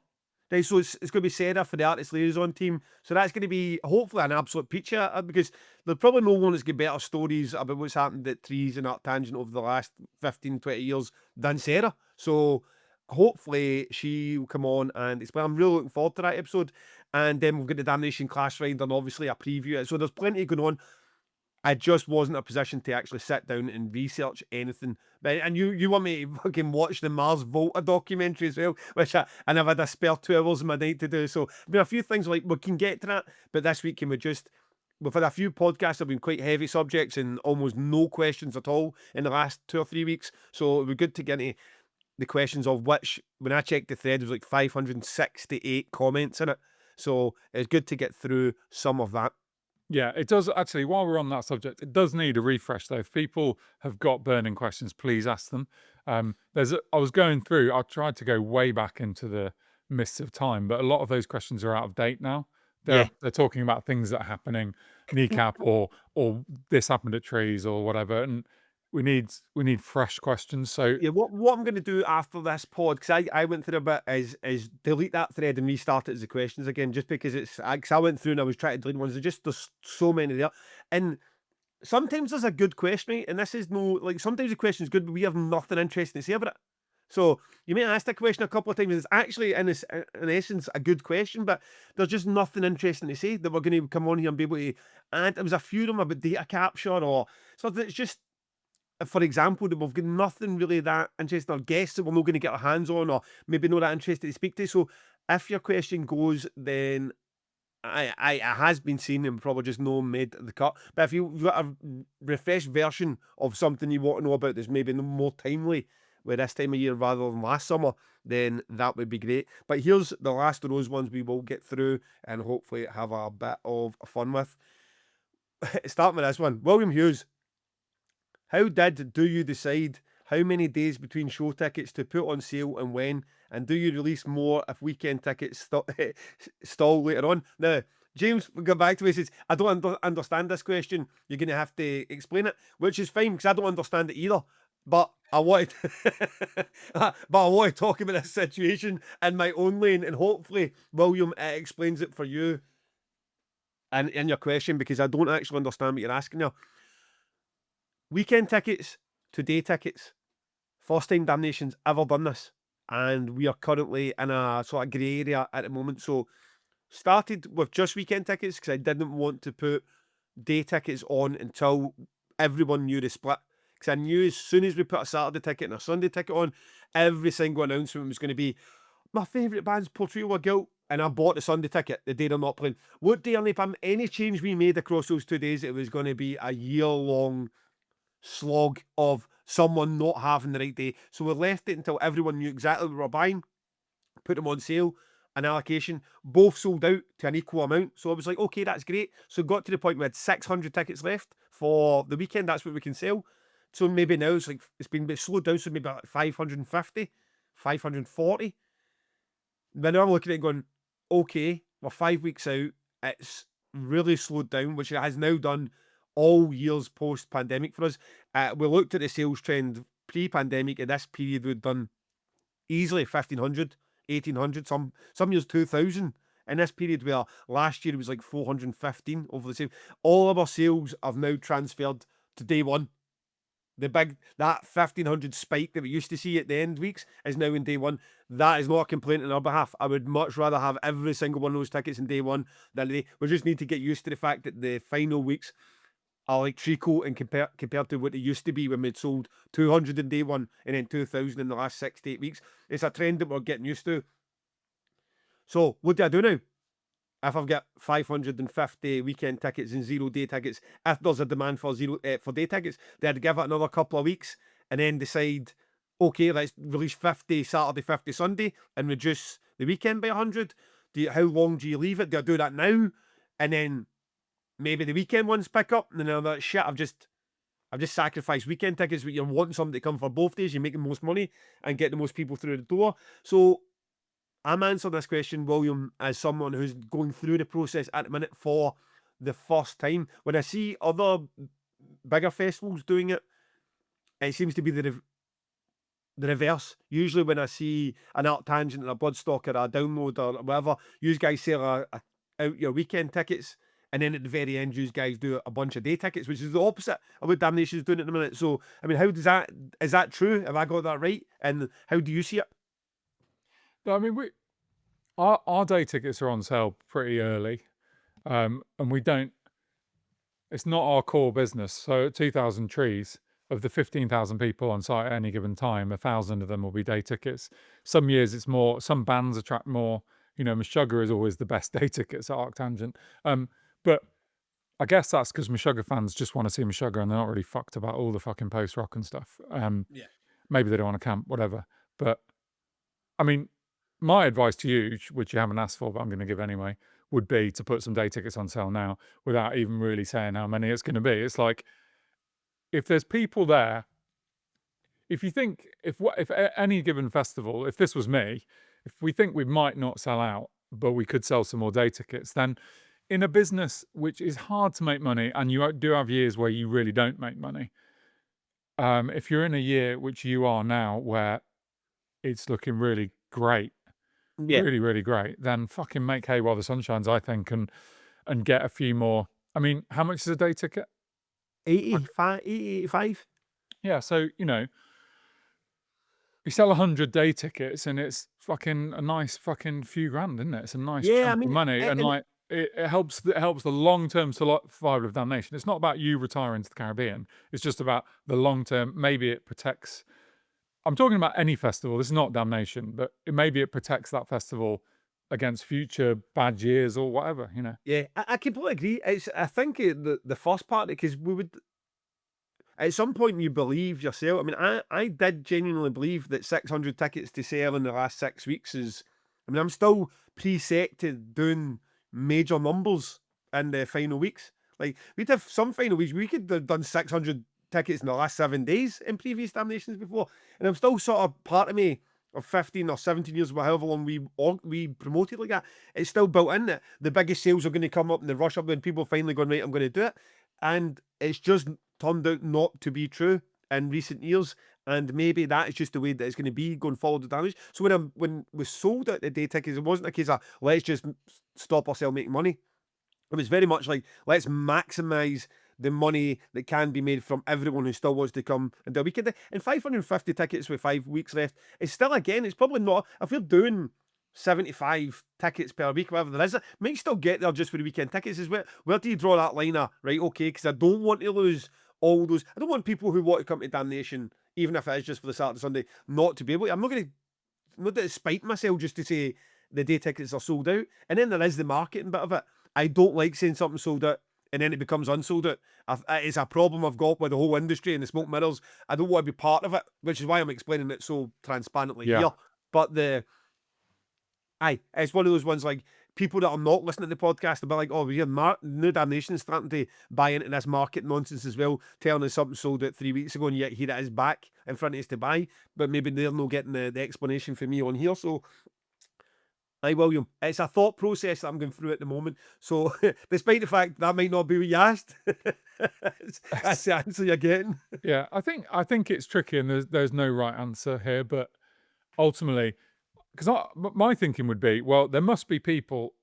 Right, so it's going to be Sarah for the artist liaison team. So that's going to be hopefully an absolute peacher because there's probably no one that's got better stories about what's happened at Trees and Art Tangent over the last 15, 20 years than Sarah. So hopefully she will come on and explain. I'm really looking forward to that episode. And then we've got the Damnation Clash Finder and obviously a preview. So there's plenty going on. I just wasn't in a position to actually sit down and research anything. But and you want me to fucking watch the Mars Volta documentary as well, which I've had a spare 2 hours of my night to do. So there are a few things like we can get to that, but this week we've had a few podcasts that have been quite heavy subjects and almost no questions at all in the last 2 or 3 weeks. So it would be good to get into the questions of which, when I checked the thread, there was like 568 comments in it. So it's good to get through some of that. Yeah, it does actually. While we're on that subject, it does need a refresh though. If people have got burning questions, please ask them. I was going through. I tried to go way back into the mists of time, but a lot of those questions are out of date now. They're talking about things that are happening, kneecap or this happened at Trees or whatever, and we need fresh questions. So Yeah, what I'm going to do after this pod, because I went through a bit, is delete that thread and restart it as the questions again, just because because I went through and I was trying to delete ones. There's so many there, and sometimes there's a good question, right? And this is no like sometimes the question is good, but we have nothing interesting to say about it. So you may ask the question a couple of times. It's actually in essence a good question, but there's just nothing interesting to say that we're going to come on here and be able to. And there was a few of them about data capture or something. It's just, for example, that we've got nothing really that interesting, or guests that we're not going to get our hands on, or maybe not that interested to speak to. So if your question goes, then it has been seen and probably just no made the cut. But if you've got a refreshed version of something you want to know about that's maybe more timely with this time of year rather than last summer, then that would be great. But here's the last of those ones we will get through and hopefully have a bit of fun with. Starting with this one, William Hughes. How did Do You Decide How many days between show tickets to put on sale and when? And do you release more if weekend tickets stall later on? Now, James will go back to me and says, I don't understand this question. You're going to have to explain it, which is fine because I don't understand it either. But I wanted, but I want to talk about this situation in my own lane, and hopefully, William, it explains it for you and in your question, because I don't actually understand what you're asking now. Weekend tickets to day tickets. First time Damnation's ever done this, and we are currently in a sort of grey area at the moment. So started with just weekend tickets because I didn't want to put day tickets on until everyone knew the split. Because I knew as soon as we put a Saturday ticket and a Sunday ticket on, every single announcement was going to be my favourite band's Portrayal of Guilt, and I bought the Sunday ticket the day they're not playing. What day, any change we made across those 2 days, it was going to be a year-long slog of someone not having the right day. So we left it until everyone knew exactly what we were buying, put them on sale, an allocation, both sold out to an equal amount. So I was like, okay, that's great. So it got to the point we had 600 tickets left for the weekend. That's what we can sell. So maybe now it's been a bit slowed down. So maybe like 550, 540. But now I'm looking at it going, okay, we're 5 weeks out. It's really slowed down, which it has now done all years post-pandemic for us. We looked at the sales trend pre-pandemic. In this period, we'd done easily 1,500, 1,800, some years 2,000. In this period, where last year it was like 415 over the sale. All of our sales have now transferred to day one. That 1,500 spike that we used to see at the end weeks is now in day one. That is not a complaint on our behalf. I would much rather have every single one of those tickets in day one than day. We just need to get used to the fact that the final weeks are like treacle and compared to what it used to be when we'd sold 200 in day one and then 2,000 in the last 6 to 8 weeks. It's a trend that we're getting used to. So what do I do now? If I've got 550 weekend tickets and 0 day tickets, if there's a demand for for day tickets, then I'd give it another couple of weeks and then decide, okay, let's release 50 Saturday, 50 Sunday, and reduce the weekend by 100. How long do you leave it? Do I do that now, and then maybe the weekend ones pick up, and then I'm like, shit, I've just sacrificed weekend tickets, but you're wanting somebody to come for both days, you make the most money and get the most people through the door. So I'm answering this question, William, as someone who's going through the process at the minute for the first time. When I see other bigger festivals doing it, it seems to be the reverse. Usually when I see an Art Tangent or a Bloodstock or a Download or whatever, you guys sell out your weekend tickets, and then at the very end, you guys do a bunch of day tickets, which is the opposite of what Damnation's doing at the minute. So, I mean, is that true? Have I got that right? And how do you see it? I mean, our day tickets are on sale pretty early, and we don't. It's not our core business. So at 2,000 trees, of the 15,000 people on site at any given time, 1,000 of them will be day tickets. Some years it's more. Some bands attract more. You know, Meshuggah is always the best day tickets at Arctangent. But I guess that's because Meshuggah fans just want to see Meshuggah and they're not really fucked about all the fucking post rock and stuff. Yeah. Maybe they don't want to camp, whatever. But I mean, my advice to you, which you haven't asked for, but I'm going to give anyway, would be to put some day tickets on sale now without even really saying how many it's going to be. It's like, if there's people there, if you think, if any given festival, if this was me, if we think we might not sell out, but we could sell some more day tickets, then in a business which is hard to make money, and you do have years where you really don't make money, if you're in a year, which you are now, where it's looking really great, Yeah. really, really great, then fucking make hay while the sun shines, I think, and get a few more. I mean, how much is a day ticket? 85, 85. Yeah, so, you know, you sell 100 day tickets and it's fucking a nice fucking few grand, isn't it? It's a nice Yeah, I chunk of mean, money, and like it helps the long-term survival of Damnation. It's not about you retiring to the Caribbean. It's just about the long-term. Maybe it protects. I'm talking about any festival. This is not Damnation, but maybe it protects that festival against future bad years or whatever, you know. yeah, I completely agree. I think the first part, because we would, at some point you believe yourself. I mean, I did genuinely believe that 600 tickets to sell in the last 6 weeks is, I mean, I'm still preset to doing major numbers in the final weeks. Like, we'd have some final weeks, we could have done 600 tickets in the last 7 days in previous damnations before, and I'm still sort of part of me of 15 or 17 years, or however long we promoted like that. It's still built in that the biggest sales are going to come up in the rush up when people finally going, right, I'm going to do it, and it's just turned out not to be true in recent years. And maybe that is just the way that it's going to be going forward with damage. So when we sold out the day tickets, it wasn't a case of let's just stop ourselves making money. It was very much like, let's maximise the money that can be made from everyone who still wants to come and do a weekend. And 550 tickets with 5 weeks left is still, again, it's probably not, if you're doing 75 tickets per week, whatever there is, it might still get there just for the weekend tickets. Is where do you draw that line of, right, okay, because I don't want to lose all those, I don't want people who want to come to Damnation, even if it is just for the Saturday, Sunday, not to be able to. I'm not going to spite myself just to say the day tickets are sold out. And then there is the marketing bit of it. I don't like saying something sold out and then it becomes unsold out. It's a problem I've got with the whole industry and the smoke mirrors. I don't want to be part of it, which is why I'm explaining it so transparently here. But it's one of those ones like people that are not listening to the podcast about like, oh, we hear New Damnation is starting to buy into this market nonsense as well, telling us something sold out 3 weeks ago and yet here it is back in front of us to buy. But maybe they're not getting the explanation from me on here. So Aye, William, it's a thought process that I'm going through at the moment. So, despite the fact that might not be what you asked, that's the answer you're getting. Yeah, I think it's tricky, and there's no right answer here. But ultimately, because my thinking would be, well, there must be people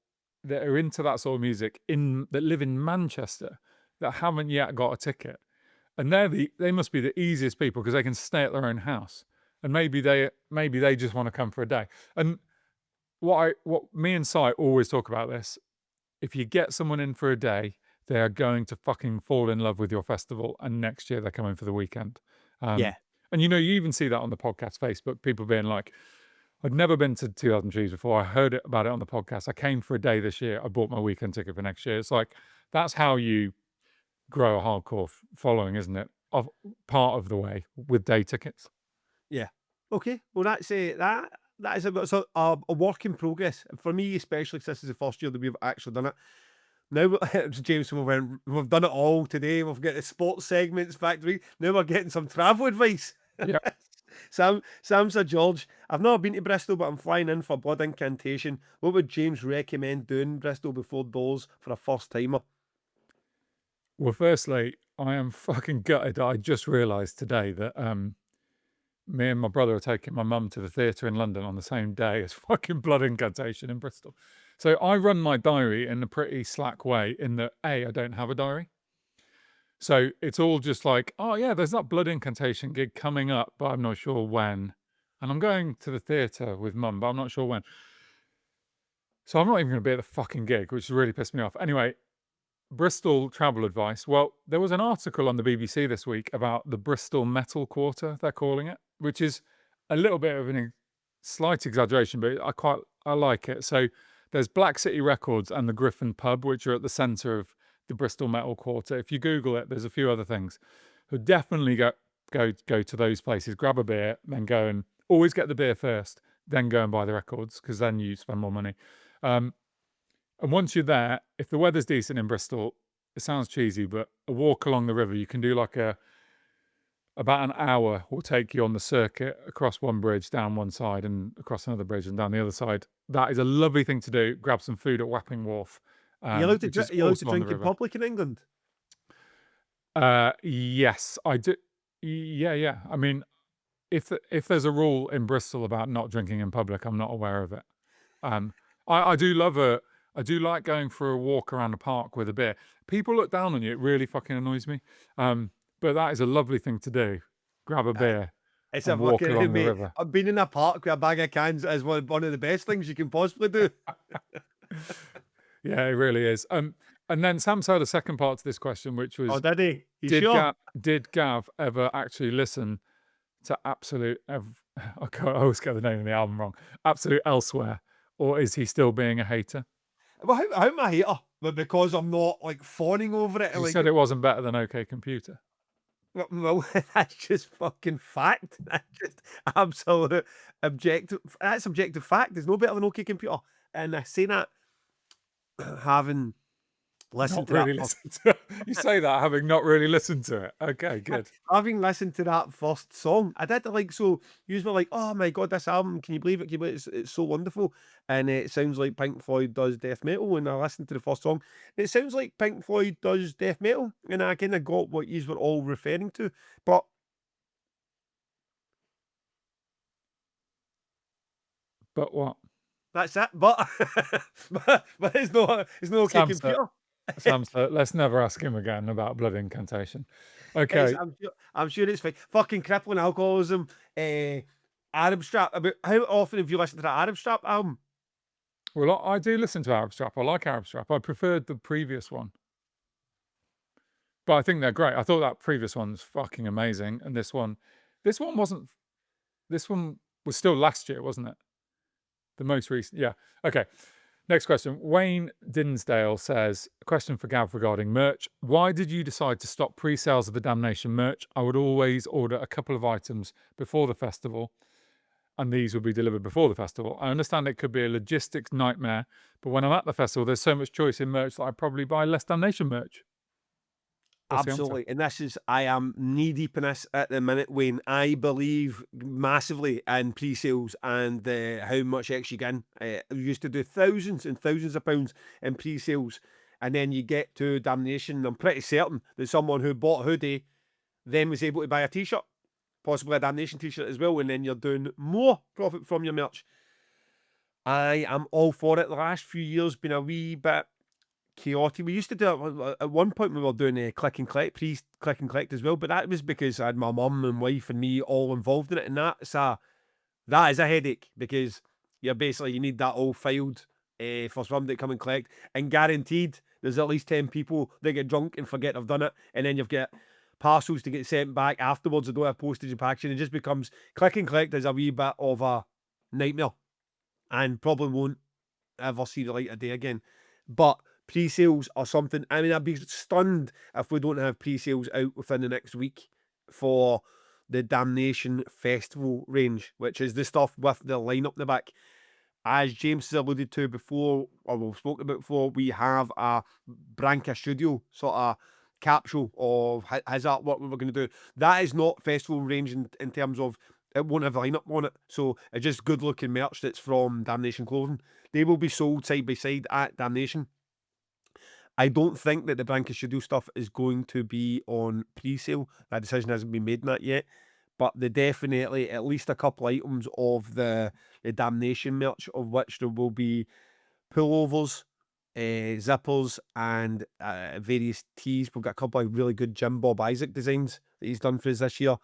that are into that sort of music that live in Manchester that haven't yet got a ticket, and they must be the easiest people because they can stay at their own house, and maybe they just want to come for a day. And what me and Si always talk about this: if you get someone in for a day, they are going to fucking fall in love with your festival, and next year they're coming for the weekend. Yeah. And you even see that on the podcast Facebook, people being like, I'd never been to 2000 Trees before. I heard about it on the podcast. I came for a day this year. I bought my weekend ticket for next year. It's like, that's how you grow a hardcore following, isn't it? Of part of the way with day tickets. Yeah. Okay. Well, that's that is a work in progress for me, especially because this is the first year that we've actually done it. Now, James, we've done it all today. We've got the sports segments factory. Now we're getting some travel advice. Yeah. Sam said, George, I've never been to Bristol, but I'm flying in for blood incantation. What would James recommend doing Bristol before doors for a first timer? Well, firstly, I am fucking gutted. I just realised today that me and my brother are taking my mum to the theatre in London on the same day as fucking blood incantation in Bristol. So I run my diary in a pretty slack way in that I don't have a diary. So it's all just like, oh yeah, there's that blood incantation gig coming up, but I'm not sure when. And I'm going to the theatre with mum, but I'm not sure when. So I'm not even going to be at the fucking gig, which really pissed me off. Anyway, Bristol travel advice. Well, there was an article on the BBC this week about the Bristol Metal Quarter, they're calling it, which is a little bit of a slight exaggeration, but I like it. So there's Black City Records and the Griffin Pub, which are at the centre of the Bristol Metal Quarter. If you Google it, there's a few other things. So definitely go to those places, grab a beer, then go and always get the beer first, then go and buy the records, because then you spend more money. And once you're there, if the weather's decent in Bristol, it sounds cheesy, but a walk along the river, you can do like about an hour will take you on the circuit across one bridge, down one side, and across another bridge and down the other side. That is a lovely thing to do. Grab some food at Wapping Wharf. You're allowed to drink in public in England? Yes, I do. Yeah. I mean, if there's a rule in Bristol about not drinking in public, I'm not aware of it. I do like going for a walk around a park with a beer. People look down on you. It really fucking annoys me. But that is a lovely thing to do. Grab a beer and walk along the river. I've been in a park with a bag of cans as one of the best things you can possibly do. Yeah, it really is. And then Sam said a second part to this question, which was, oh, did he? Sure? Did Gav ever actually listen to Absolute? I always get the name of the album wrong. Absolute Elsewhere, or is he still being a hater? Well, how am I a hater? But because I'm not like fawning over it. You said it wasn't better than OK Computer. Well, that's just fucking fact. That's just absolute objective. That's objective fact. There's no better than OK Computer. And I say that having Listen Not to that really first. listened to it. You say that having not really listened to it. Okay, good. Having listened to that first song, I did like so. You were like, "Oh my god, this album! Can you believe it? Can you believe it? It's so wonderful." And it sounds like Pink Floyd does death metal. And I listened to the first song. It sounds like Pink Floyd does death metal, and I kind of got what you were all referring to. But But what? that's it. But but it's no okay, Sam said, computer. Sam said, let's never ask him again about blood incantation. It's, Okay. I'm sure it's fine. Fucking crippling alcoholism. Arab Strap. About how often have you listened to that Arab Strap album? Well, I do listen to Arab Strap. I like Arab Strap. I preferred the previous one. But I think they're great. I thought that previous one's fucking amazing. And this one wasn't, this one was still last year, wasn't it? The most recent. Yeah. Okay. Next question. Wayne Dinsdale says, a question for Gav regarding merch. Why did you decide to stop pre-sales of the Damnation merch? I would always order a couple of items before the festival, and these would be delivered before the festival. I understand it could be a logistics nightmare, but when I'm at the festival, there's so much choice in merch that I probably buy less Damnation merch. What's the answer? Absolutely. And this is, I am knee deep in this at the minute, Wayne. I believe massively in pre sales and how much extra you get in. We used to do thousands and thousands of pounds in pre sales. And then you get to Damnation. I'm pretty certain that someone who bought a hoodie then was able to buy a t shirt, possibly a Damnation t shirt as well. And then you're doing more profit from your merch. I am all for it. The last few years been a wee bit chaotic. We used to do it at one point. We were doing a click and collect, click and collect as well. But that was because I had my mum and wife and me all involved in it, and that is a headache because you need that all filed for somebody to come and collect, and guaranteed there's at least 10 people that get drunk and forget they've done it, and then you've got parcels to get sent back afterwards. They don't have postage and packaging. It just becomes click and collect is a wee bit of a nightmare, and probably won't ever see the light of day again. But pre-sales are something. I mean, I'd be stunned if we don't have pre-sales out within the next week for the Damnation Festival range, which is the stuff with the lineup in the back. As James has alluded to before, or we've spoken about before, we have a Branca Studio sort of capsule of his artwork we we're going to do. That is not festival range in terms of it won't have a lineup on it. So it's just good looking merch that's from Damnation Clothing. They will be sold side by side at Damnation. I don't think that the Branca Studio stuff is going to be on pre-sale. That decision hasn't been made in that yet. But they definitely, at least a couple items of the Damnation merch, of which there will be pullovers, zippers, and various tees. We've got a couple of really good Jim Bob Isaac designs that he's done for us this year.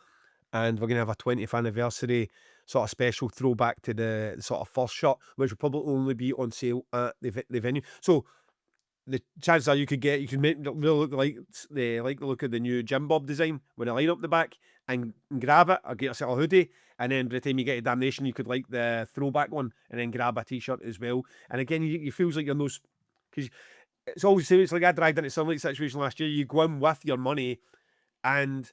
And we're going to have a 20th anniversary sort of special throwback to the sort of first shot, which will probably only be on sale at the venue. So the chances are you could make it really look like the look of the new Jim Bob design when I line up the back and grab it, or get yourself a hoodie, and then by the time you get to Damnation, you could like the throwback one and then grab a t-shirt as well. And again, you feels like you're no, because it's always it's like I dragged into some like situation last year. You go in with your money and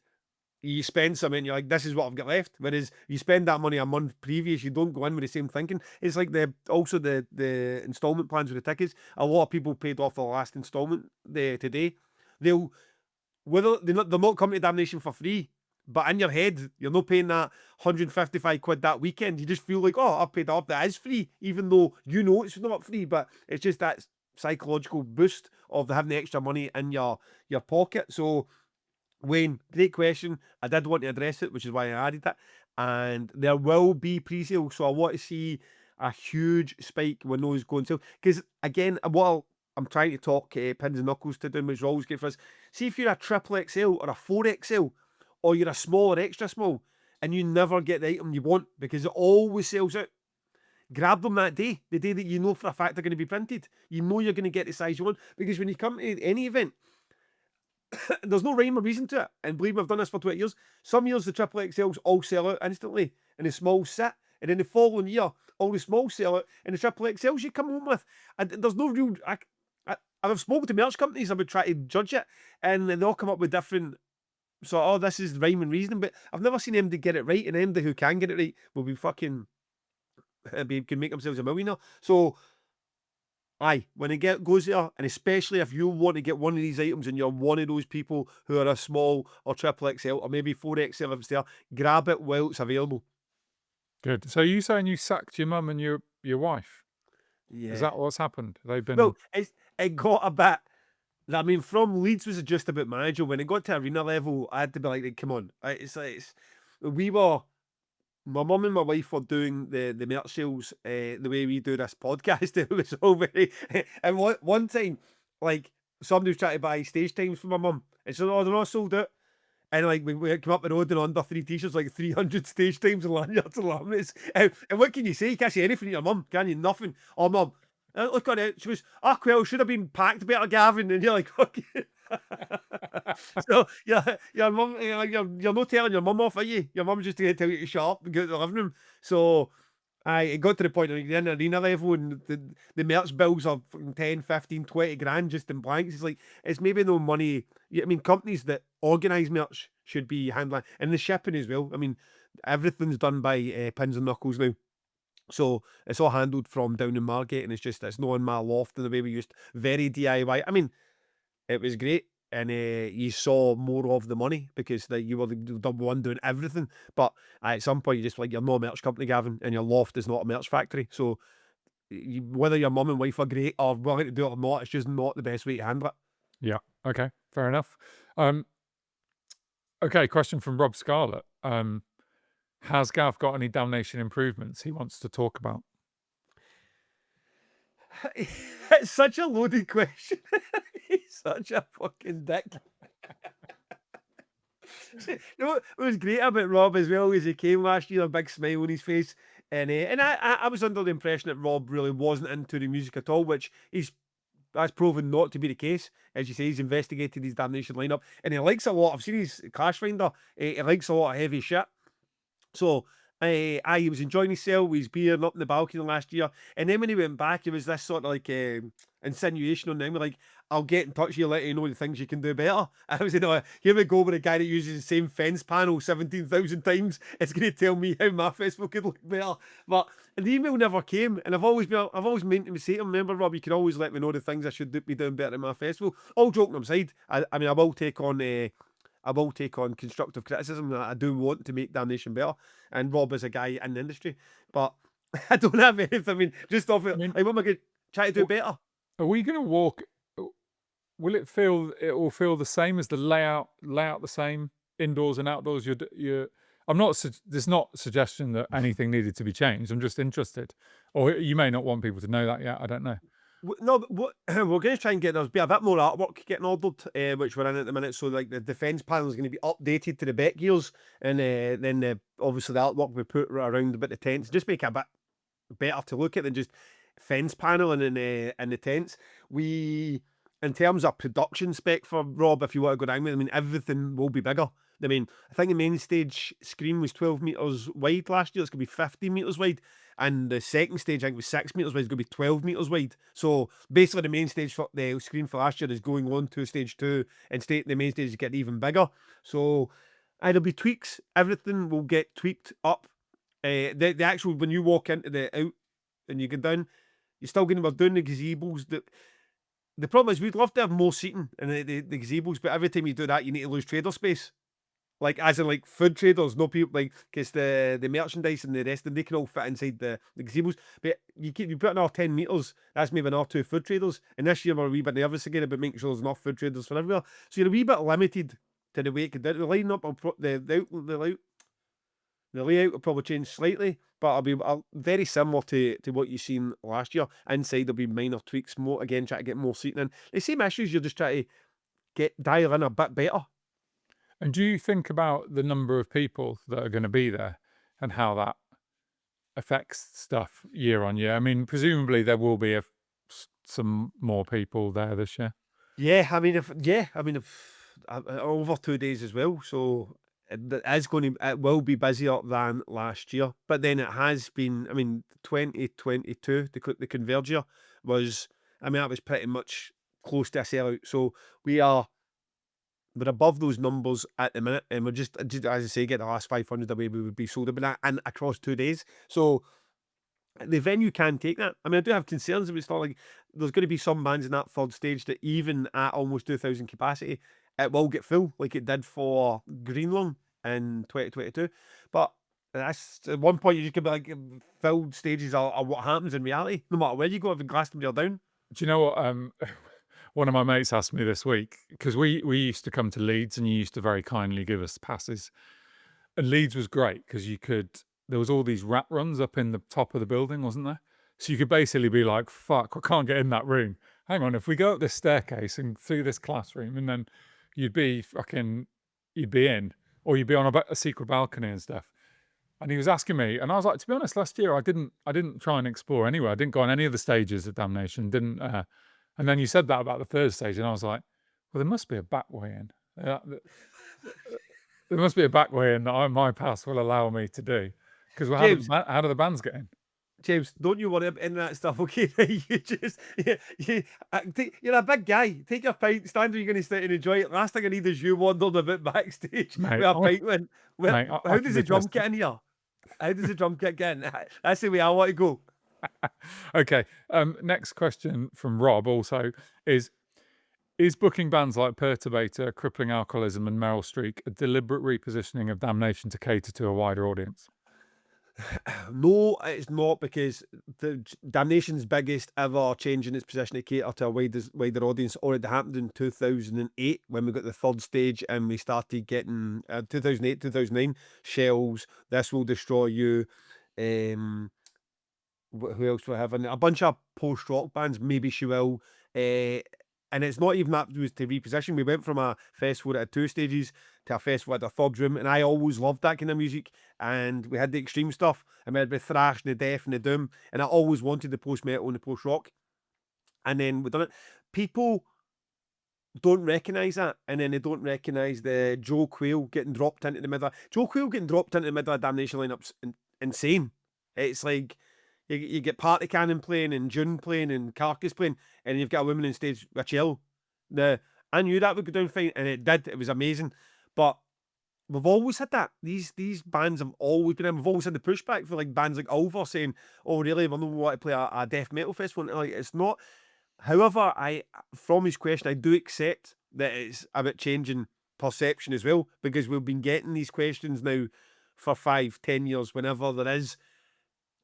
you spend something and you're like, this is what I've got left. Whereas you spend that money a month previous, you don't go in with the same thinking. It's like the installment plans with the tickets. A lot of people paid off the last installment today. They'll they're not coming to Damnation for free. But in your head, you're not paying that 155 quid that weekend. You just feel like, oh, I've paid up. That is free, even though you know it's not free. But it's just that psychological boost of having the extra money in your pocket. So Wayne, great question. I did want to address it, which is why I added it. And there will be pre-sale, so I want to see a huge spike when those go on sale. Because again, what I'm trying to talk pins and knuckles to do, which is always good for us. See if you're a triple XL or a 4XL, or you're a small or extra small, and you never get the item you want because it always sells out. Grab them that day, the day that you know for a fact they're going to be printed. You know you're going to get the size you want, because when you come to any event, there's no rhyme or reason to it. And believe me, I've done this for 20 years. Some years the triple XLs all sell out instantly and the smalls sit. And then the following year, all the smalls sell out and the triple XLs you come home with. And there's no real... I've spoken to merch companies, I would try to judge it, and they all come up with different... So, oh, this is rhyme and reason. But I've never seen anybody get it right, and anybody who can get it right will be fucking... can make themselves a millionaire. So... Aye, when it goes there, and especially if you want to get one of these items and you're one of those people who are a small or triple XL or maybe 4XL if it's there, grab it while it's available. Good. So you saying you sacked your mum and your wife? Is Yeah. that what's happened? They've been Well, it got a bit. I mean, from Leeds was just about manager. When it got to arena level, I had to be like, come on. It's like we were. My mum and my wife were doing the merch sales the way we do this podcast. It was all very. And one time, like somebody was trying to buy stage times for my mum, and so oh, they're all sold out. And like we come up the road and under three t-shirts, like 300 stage times and lanyards and laminates. And what can you say? You can't say anything to your mum, can you? Nothing. Oh, mum, look on it. She goes, oh, well, should have been packed better, Gavin. And you're like, okay. So yeah, your mum, you're not telling your mum off, are you? Your mum's just going to tell you to shut up and go to the living room. So it got to the point of you're in arena level and the merch bills are fucking 10, 15, 20 grand just in blanks. It's like, it's maybe no money. I mean, companies that organise merch should be handling, and the shipping as well. I mean, everything's done by pins and knuckles now. So it's all handled from down in Margate, and it's not in my loft in the way we used. Very DIY. I mean, it was great, and you saw more of the money because you were the one doing everything. But at some point, you just like you're not a merch company, Gavin, and your loft is not a merch factory. So whether your mum and wife are great or willing to do it or not, it's just not the best way to handle it. yeah. Okay, fair enough. Okay, question from Rob Scarlett. Has Gav got any damnation improvements he wants to talk about? It's such a loaded question. He's such a fucking dick. You know what was great about Rob as well is he came last year, a big smile on his face, and I was under the impression that Rob really wasn't into the music at all, which that's proven not to be the case. As you say, he's investigated his damnation lineup, and he likes a lot. I've seen his Clash Finder. He likes a lot of heavy shit. So he was enjoying himself with his beer and up in the balcony last year. And then when he went back, it was this sort of like insinuation on them, like, I'll get in touch with you, let you know the things you can do better. I was here we go with a guy that uses the same fence panel 17,000 times. It's going to tell me how my festival could look better. But the email never came, and I've always meant to say to him, remember, Rob, you can always let me know the things I should be doing better in my festival. All joking aside, I mean, I will take on constructive criticism. I do want to make damnation better. And Rob is a guy in the industry. But I don't have anything. I mean, just off it, I mean, what am I going to try to do better? are we going to walk? Will it will feel the same? As the layout the same indoors and outdoors? I'm not. There's not suggestion that anything needed to be changed. I'm just interested, or you may not want people to know that yet. I don't know. No, but what we're going to try and get there's be a bit more artwork getting ordered, which we're in at the minute. So like the defence panel is going to be updated to the bet gears, and then obviously the artwork we put around about the tents, just make it a bit better to look at than just fence panel and in the tents. We, in terms of production spec for Rob, if you want to go down with, I mean, everything will be bigger. I mean, I think the main stage screen was 12 metres wide last year. It's going to be 15 metres wide. And the second stage, I think, was 6 metres wide. It's going to be 12 metres wide. So basically, the main stage for the screen for last year is going on to stage 2, and the main stage is getting even bigger. So there'll be tweaks. Everything will get tweaked up. The actual, when you walk into the out and you go down, you're still going to be doing the gazebos. The problem is we'd love to have more seating in the gazebos, but every time you do that, you need to lose trader space. Like, as in, like, food traders, no people, like, because the merchandise and the rest, and they can all fit inside the gazebos. But you put another 10 metres, that's maybe another 2 food traders. And this year we're a wee bit nervous again about making sure there's enough food traders for everywhere. So you're a wee bit limited to the way it could do. The lineup, the layout will probably change slightly, but it'll be very similar to what you've seen last year. Inside there'll be minor tweaks, more again, try to get more seating in. The same issues, you're just trying to dial in a bit better. And do you think about the number of people that are going to be there and how that affects stuff year on year? I mean, presumably there will be some more people there this year. Yeah, I mean, over 2 days as well. So it will be busier than last year. But then it has been, I mean, 2022, the Converge year was, I mean, that was pretty much close to a sellout. So we're above those numbers at the minute, and we're just as I say, get the last 500 away, we would be sold about that, and across 2 days. So the venue can take that. I mean, I do have concerns about stuff like there's going to be some bands in that third stage that even at almost 2,000 capacity, it will get full, like it did for Greenlung in 2022. But that's at one point you just could be like, filled stages are what happens in reality, no matter where you go. If in Glastonbury or down, Do you know what? One of my mates asked me this week because we used to come to Leeds, and you used to very kindly give us passes. And Leeds was great because you could. There was all these rat runs up in the top of the building, wasn't there? So you could basically be like, "Fuck, I can't get in that room. Hang on, if we go up this staircase and through this classroom, and then you'd be in, or you'd be on a secret balcony and stuff." And he was asking me, and I was like, to be honest, last year I didn't try and explore anywhere. I didn't go on any of the stages of Damnation. Didn't. And then you said that about the third stage, and I was like, well, there must be a back way in. There must be a back way in that my pass will allow me to do. Because James. how do the bands get in? James, don't you worry about any of that stuff, okay? You just, you're a big guy. Take your pint, stand where you're going to sit and enjoy it. Last thing I need is you wandering a bit backstage Mate, with a pint win. Mate, How does the drum kit in here? How does the drum kit get in? That's the way I want to go. Okay. Next question from Rob also is booking bands like Perturbator, Crippling Alcoholism, and Meryl Streak a deliberate repositioning of Damnation to cater to a wider audience? No, it's not, because the Damnation's biggest ever change in its position to cater to a wider audience already happened in 2008 when we got the third stage and we started getting 2008, 2009 Shells, This Will Destroy You. Who else were having? A bunch of post rock bands, Maybe She Will. And it's not even that was to reposition. We went from a festival that had 2 stages to a festival at a third room, and I always loved that kind of music. And we had the extreme stuff, and we had the thrash and the death and the doom, and I always wanted the post metal and the post rock. And then we done it. People don't recognise that, and then they don't recognise the Joe Quail getting dropped into the middle. Joe Quail getting dropped into the middle of Damnation lineups, insane. It's like you get Party Cannon playing and June playing and Carcass playing, and you've got a woman on stage with Chill. I knew that would go down fine, and it did. It was amazing. But we've always had that. These bands have always been in. We've always had the pushback for like bands like Ulver saying, "Oh, really? We don't want to play a death metal festival." And like, it's not. However, from his question, I do accept that it's about changing perception as well, because we've been getting these questions now for 5-10 years. Whenever there is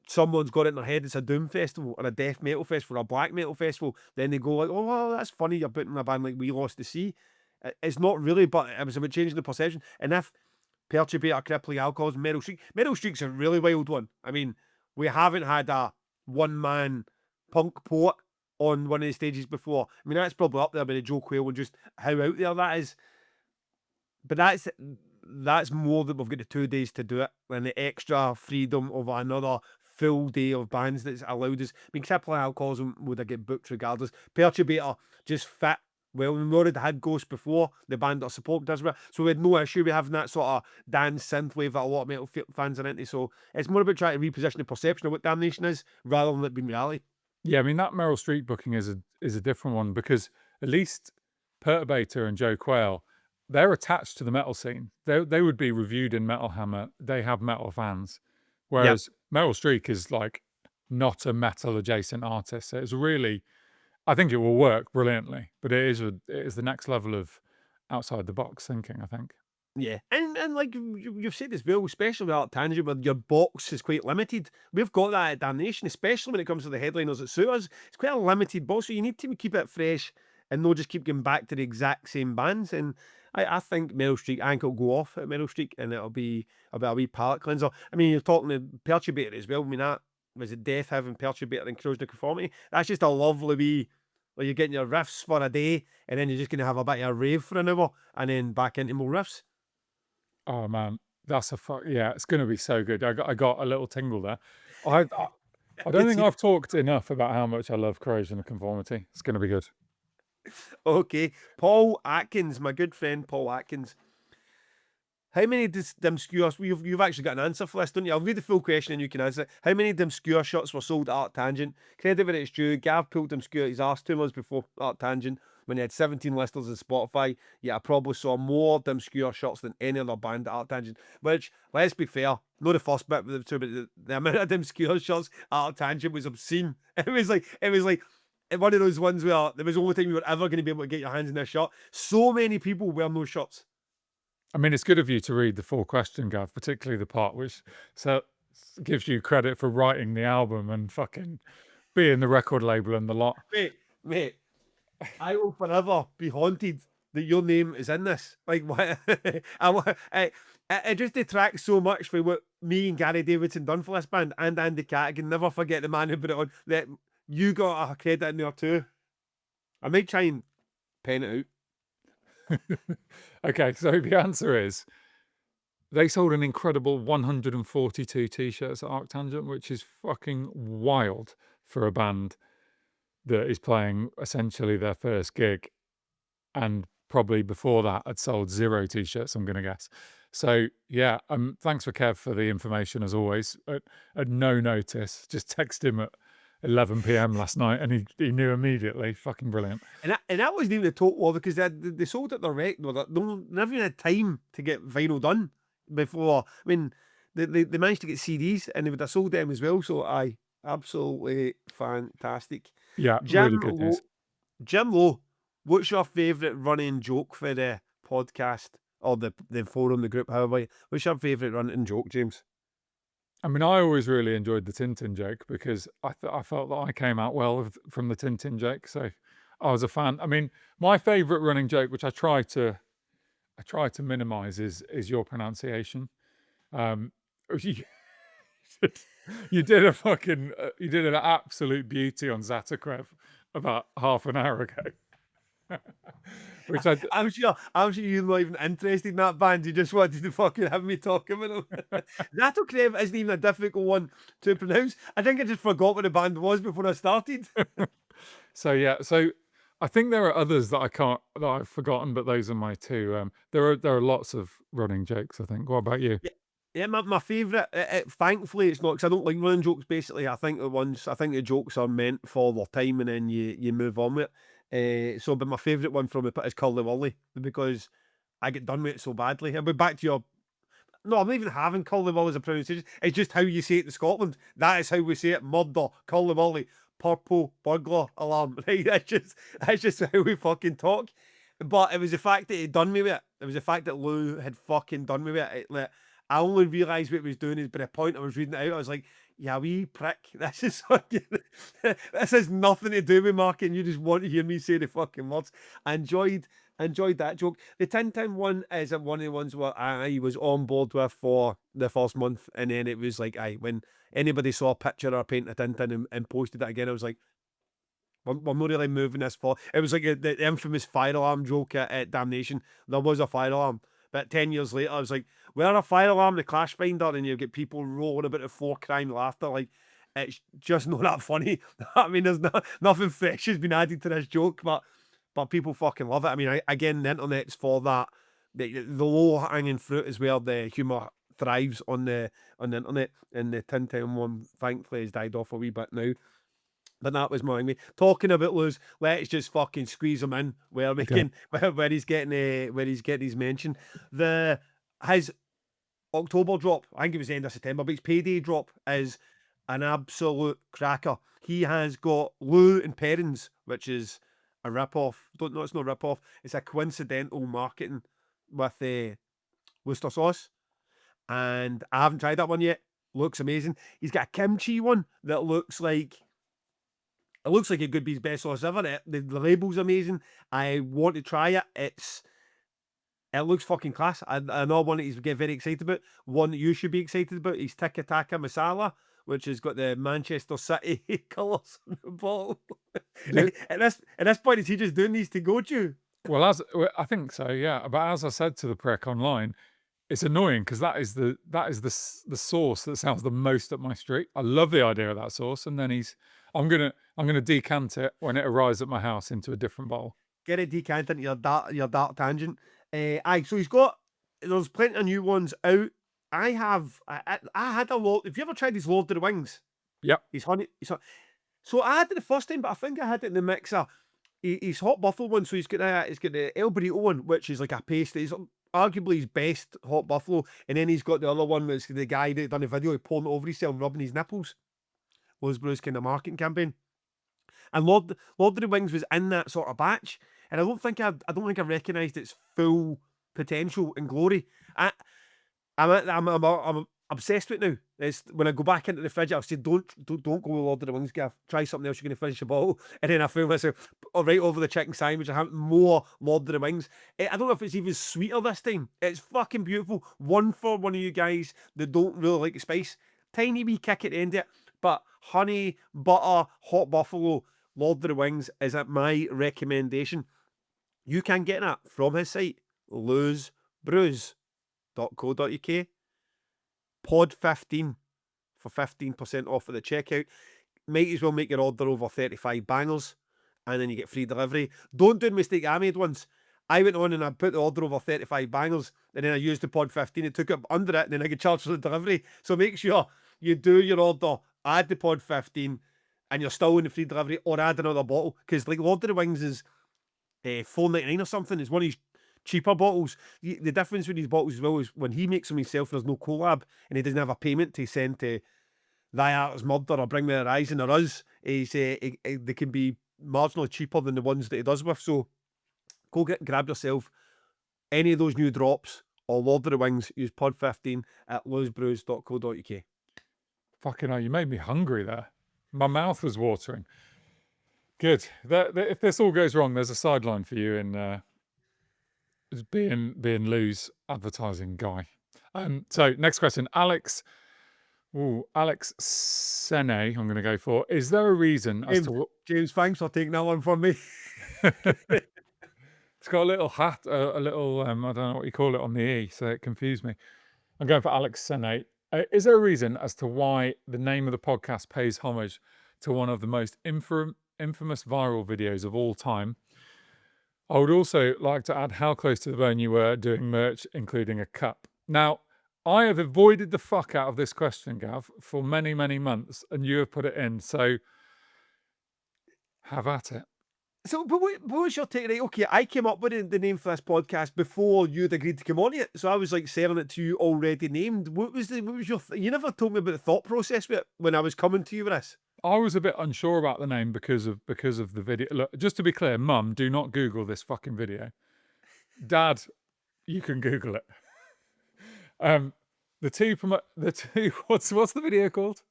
someone's got it in their head it's a doom festival or a death metal festival or a black metal festival, then they go like, "Oh, well, that's funny, you're putting a band like We Lost the Sea." It's not really, but it was about changing the perception. And if Perturbator, Crippling Alcoholism, Meryl Streak's a really wild one. I mean, we haven't had a one-man punk poet on one of the stages before. I mean, that's probably up there with the Joe Quail and just how out there that is. But that's more that we've got the 2 days to do it, and the extra freedom of another full day of bands that's allowed us. I mean, Crippling Alcoholism would have get booked regardless. Perturbator just fit well. We already had Ghost before, the band that supported us, so we had no issue with having that sort of dance synthwave that a lot of metal fans are into. So it's more about trying to reposition the perception of what Damnation is rather than it being reality. Yeah, I mean, that Meryl Streep booking is a different one, because at least Perturbator and Joe Quail, they're attached to the metal scene. They would be reviewed in Metal Hammer. They have metal fans. Whereas Meryl Streep is like not a metal adjacent artist. So it's really, I think it will work brilliantly, but it is the next level of outside the box thinking, I think. Yeah, and like you've said as well, especially with Art Tangent, where your box is quite limited. We've got that at Damnation, especially when it comes to the headliners that suit us. It's quite a limited box, so you need to keep it fresh and not just keep going back to the exact same bands. And I think Meryl Streep, I think it'll go off at Meryl Streep, and it'll be a wee palate cleanser. I mean, you're talking to Perturbator as well. I mean, that was it, Death Heaven, Perturbator, and Corrosion of Conformity. That's just a lovely wee. Like, you're getting your riffs for a day, and then you're just going to have a bit of a rave for an hour, and then back into more riffs. Oh man, that's yeah, it's going to be so good. I got a little tingle there. I don't think I've talked enough about how much I love Corrosion of Conformity. It's going to be good. Okay, Paul Atkins, my good friend Paul Atkins. How many obscure, you've actually got an answer for this, don't you? I'll read the full question and you can answer it. How many obscure shots were sold at Art Tangent? Credit where it's due, Gav pulled obscure his arse 2 months before Art Tangent when he had 17 listers on Spotify. Yeah, I probably saw more obscure shots than any other band at Art Tangent, which, let's be fair, not the first bit with the two, but the amount of obscure shots at Art Tangent was obscene. It was like one of those ones where there was the only time you were ever going to be able to get your hands in this shirt. So many people wear those shirts. I mean, it's good of you to read the full question, Gav, particularly the part which gives you credit for writing the album and fucking being the record label and the lot. Mate, I will forever be haunted that your name is in this. Like, what? It just detracts so much from what me and Gary Davidson done for this band, and Andy Catigan. Never forget the man who put it on. That you got a credit in there too. I might try and pen it out. Okay, so the answer is they sold an incredible 142 t-shirts at Arctangent, which is fucking wild for a band that is playing essentially their first gig, and probably before that had sold 0 t-shirts, I'm going to guess. So yeah, thanks for Kev for the information as always. At no notice, just text him at 11 p.m. last night, and he knew immediately. Fucking brilliant. And that wasn't even a total because they sold it direct. They never even had time to get vinyl done before. I mean, they managed to get CDs and they would have sold them as well. So absolutely fantastic. Yeah, really good news. Jim Lowe, what's your favourite running joke for the podcast or the forum, the group, however? What's your favourite running joke, James? I mean, I always really enjoyed the Tintin joke because I felt that I came out well from the Tintin joke, so I was a fan. I mean, my favourite running joke, which I try to minimise, is your pronunciation. You did you did an absolute beauty on Zatakrev about half an hour ago. Which I'm sure you're not even interested in that band. You just wanted to fucking have me talk about them. Zatakrev isn't even a difficult one to pronounce. I think I just forgot what the band was before I started. So yeah, so I think there are others that I've forgotten, but those are my two. There are lots of running jokes, I think. What about you? Yeah, my favourite. Thankfully, it's not because I don't like running jokes. Basically, I think the jokes are meant for their time, and then you move on with it. But my favourite one from it is Curly Wurly because I get done with it so badly. I'll be back to your. No, I'm not even having Curly Wurly as a pronunciation. It's just how you say it in Scotland. That is how we say it. Murder, Curly Wurly, purple burglar alarm. Right? That's just how we fucking talk. But it was the fact that he'd done me with it. It was the fact that Lou had fucking done me with it. I only realised what he was doing is by the point I was reading it out, I was like, yeah, wee prick. This is fucking, this has nothing to do with marketing. You just want to hear me say the fucking words. I enjoyed that joke. The Tintin one is one of the ones where I was on board with for the first month, and then it was like, when anybody saw a picture or a paint of Tintin and posted it again, I was like, we're not really moving this for. It was like the infamous fire alarm joke at Damnation. There was a fire alarm. But 10 years later, I was like, we're a fire alarm, the clash finder, and you get people rolling about the Fore crime laughter. Like, it's just not that funny. I mean, there's nothing fresh has been added to this joke, but people fucking love it. I mean, again, the internet's for that. The low hanging fruit is where the humour thrives on the internet, and the Tintin one, thankfully, has died off a wee bit now. But that was my me talking about Lewis. Let's just fucking squeeze him in where we can, where he's getting his mention. His October drop, I think it was the end of September, but his payday drop is an absolute cracker. He has got Lou and Perrins, which is a rip-off. Don't know, it's not a rip-off. It's a coincidental marketing with Worcester sauce. And I haven't tried that one yet. Looks amazing. He's got a kimchi one that looks like it could be his best sauce ever. The label's amazing. I want to try it. It looks fucking class. Another one that he's get very excited about. One that you should be excited about is Tikka Taka Masala, which has got the Manchester City colours on the bottle. At this point, is he just doing these to go to? Well, I think so, yeah. But as I said to the prick online, it's annoying because that is the sauce that sounds the most up my street. I love the idea of that sauce, and then I'm gonna decant it when it arrives at my house into a different bowl. Get it decanted into your dark tangent. So there's plenty of new ones out. I had a lot. Have you ever tried his Lord of the Wings? Yep. So I had it the first time, but I think I had it in the mixer. He's hot buffalo one, so he's got the El Burrito one, which is like a paste. He's arguably his best hot buffalo, and then he's got the other one, which the guy that done a video, he pouring it over himself and rubbing his nipples. Was Bruce's kind of marketing campaign. And Lord of the Wings was in that sort of batch, and I don't think I recognised its full potential and glory. I I'm obsessed with it now. It's when I go back into the fridge, I'll say, don't go with Lord of the Wings, Gav. Try something else. You're going to finish a bottle, and then I feel myself right over the chicken sandwich. I have more Lord of the Wings. I don't know if it's even sweeter this time. It's fucking beautiful. One for one of you guys that don't really like the spice. Tiny wee kick at the end of it, but honey, butter, hot buffalo, Lord of the Wings is at my recommendation. You can get that from his site, losebrews.co.uk. Pod 15 for 15% off at the checkout. Might as well make your order over 35 bangers, and then you get free delivery. Don't do the mistake I made once. I went on and I put the order over 35 bangers, and then I used the pod 15. It took up under it, and then I get charged for the delivery. So make sure you do your order, add the pod 15, and you're still in the free delivery, or add another bottle. Because like Lord of the Wings is $4.99 or something. It's one of these cheaper bottles. The difference with these bottles as well is when he makes them himself, there's no collab, and he doesn't have a payment to send to Thy Art is Murder or Bring Me the Horizon or us. They can be marginally cheaper than the ones that he does with. So go grab yourself any of those new drops or Lord of the Wings. Use pod 15 at losebrews.co.uk. Fucking hell, you made me hungry there. My mouth was watering. Good. If this all goes wrong, there's a sideline for you in being Lou's advertising guy. So next question, Alex Sene, I'm going to go for. Is there a reason as to James, thanks for taking that one from me. It's got a little hat, a little I don't know what you call it on the E, so it confused me. I'm going for Alex Sene. Is there a reason as to why the name of the podcast pays homage to one of the most infamous viral videos of all time? I would also like to add how close to the bone you were doing merch, including a cup. Now, I have avoided the fuck out of this question, Gav, for many, many months, and you have put it in, so have at it. So, but what was your take? Right, okay, I came up with the name for this podcast before you'd agreed to come on it, so I was like selling it to you already named. What was your? You never told me about the thought process with it when I was coming to you with this. I was a bit unsure about the name because of the video. Look, just to be clear, Mum, do not Google this fucking video. Dad, you can Google it. What's the video called?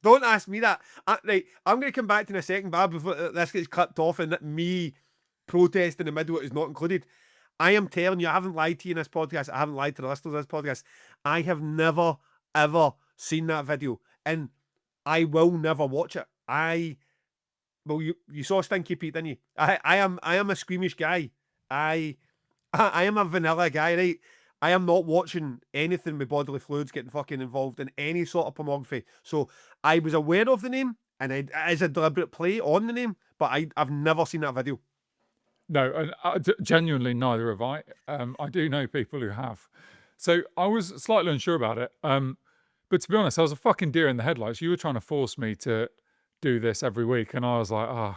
Don't ask me that. Right, I'm going to come back to in a second, Bob, before this gets cut off and me protest in the middle is not included. I am telling you, I haven't lied to you in this podcast. I haven't lied to the listeners of this podcast. I have never, ever seen that video, and I will never watch it. Well, you saw Stinky Pete, didn't you? I am a squeamish guy. I am a vanilla guy, right? I am not watching anything with bodily fluids getting fucking involved in any sort of pornography. So I was aware of the name, and it is a deliberate play on the name, but I've never seen that video. No, and genuinely neither have I. I do know people who have. So I was slightly unsure about it. But to be honest, I was a fucking deer in the headlights. You were trying to force me to do this every week, and I was like, I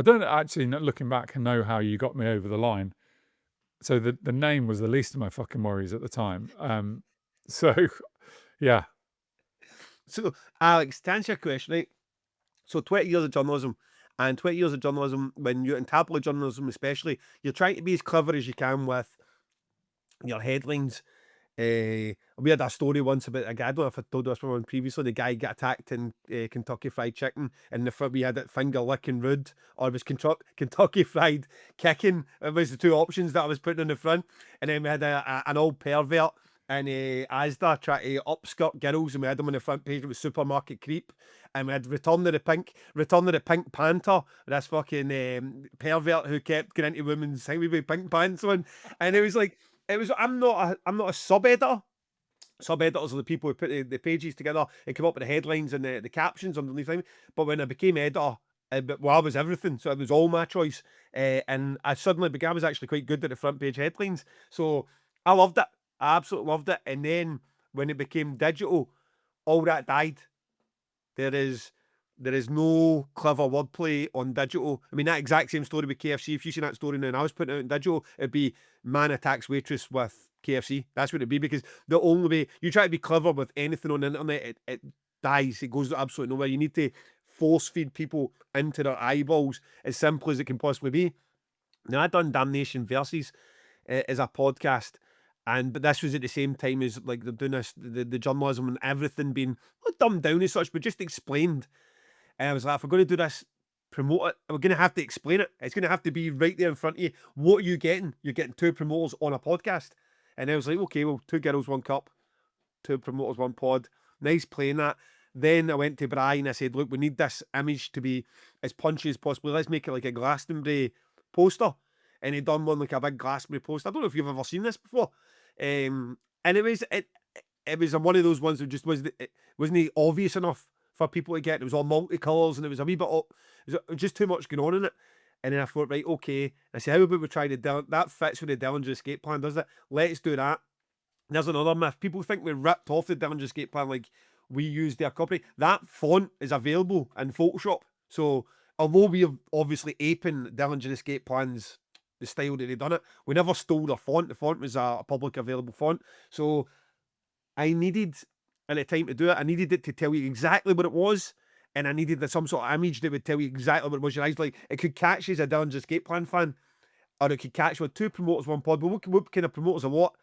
don't actually, looking back, know how you got me over the line. So the name was the least of my fucking worries at the time. So, yeah. So, Alex, to answer your question, right? So 20 years of journalism, and 20 years of journalism, when you're in tabloid journalism especially, you're trying to be as clever as you can with your headlines. We had a story once about a guy, I don't know if I told this one previously, the guy got attacked in Kentucky Fried Chicken, and the front we had it finger licking rude, or it was Kentucky Fried Kicking. It was the two options that I was putting in the front, and then we had an old pervert and Asda try to upskirt girls, and we had them on the front page. It was Supermarket Creep, and we had Return of the Pink Panther, this fucking pervert who kept going into women's thing with pink pants on, and it was like, I'm not a sub-editor. Sub-editors are the people who put the pages together and come up with the headlines and the captions underneath them. But when I became editor, I was everything. So it was all my choice. And I suddenly began, I was actually quite good at the front page headlines. So I loved it. I absolutely loved it. And then when it became digital, all that died. There is no clever wordplay on digital. I mean, that exact same story with KFC. If you seen that story now and I was putting it out in digital, it'd be man attacks waitress with KFC. That's what it'd be, because the only way you try to be clever with anything on the internet, it dies. It goes absolutely nowhere. You need to force feed people into their eyeballs as simple as it can possibly be. Now, I done Damnation Versus as a podcast, but this was at the same time as like they're doing this, the journalism and everything being not dumbed down as such, but just explained. And I was like, if we're going to do this, promote it, we're going to have to explain it. It's going to have to be right there in front of you. What are you getting? You're getting two promoters on a podcast. And I was like, okay, well, two girls, one cup, two promoters, one pod. Nice playing that. Then I went to Brian. I said, look, we need this image to be as punchy as possible. Let's make it like a Glastonbury poster. And he done one like a big Glastonbury poster. I don't know if you've ever seen this before. And it was one of those ones that just wasn't obvious enough for people to get. It was all multicolours and it was a wee bit it was just too much going on in it. And then I thought, right, okay. I said, how about we try that fits with the Dillinger escape plan, does it? Let's do that. And there's another myth. People think we ripped off the Dillinger escape plan, like we used their copy. That font is available in Photoshop. So although we're obviously aping Dillinger escape plans, the style that they done it, we never stole their font. The font was a public available font. So I needed, at the time to do it, I needed it to tell you exactly what it was. And I needed some sort of image that would tell you exactly what it was. Your eyes, like, it could catch you as a Dillinger escape plan fan, or it could catch you with two promoters, one pod. But what kind of promoters are what?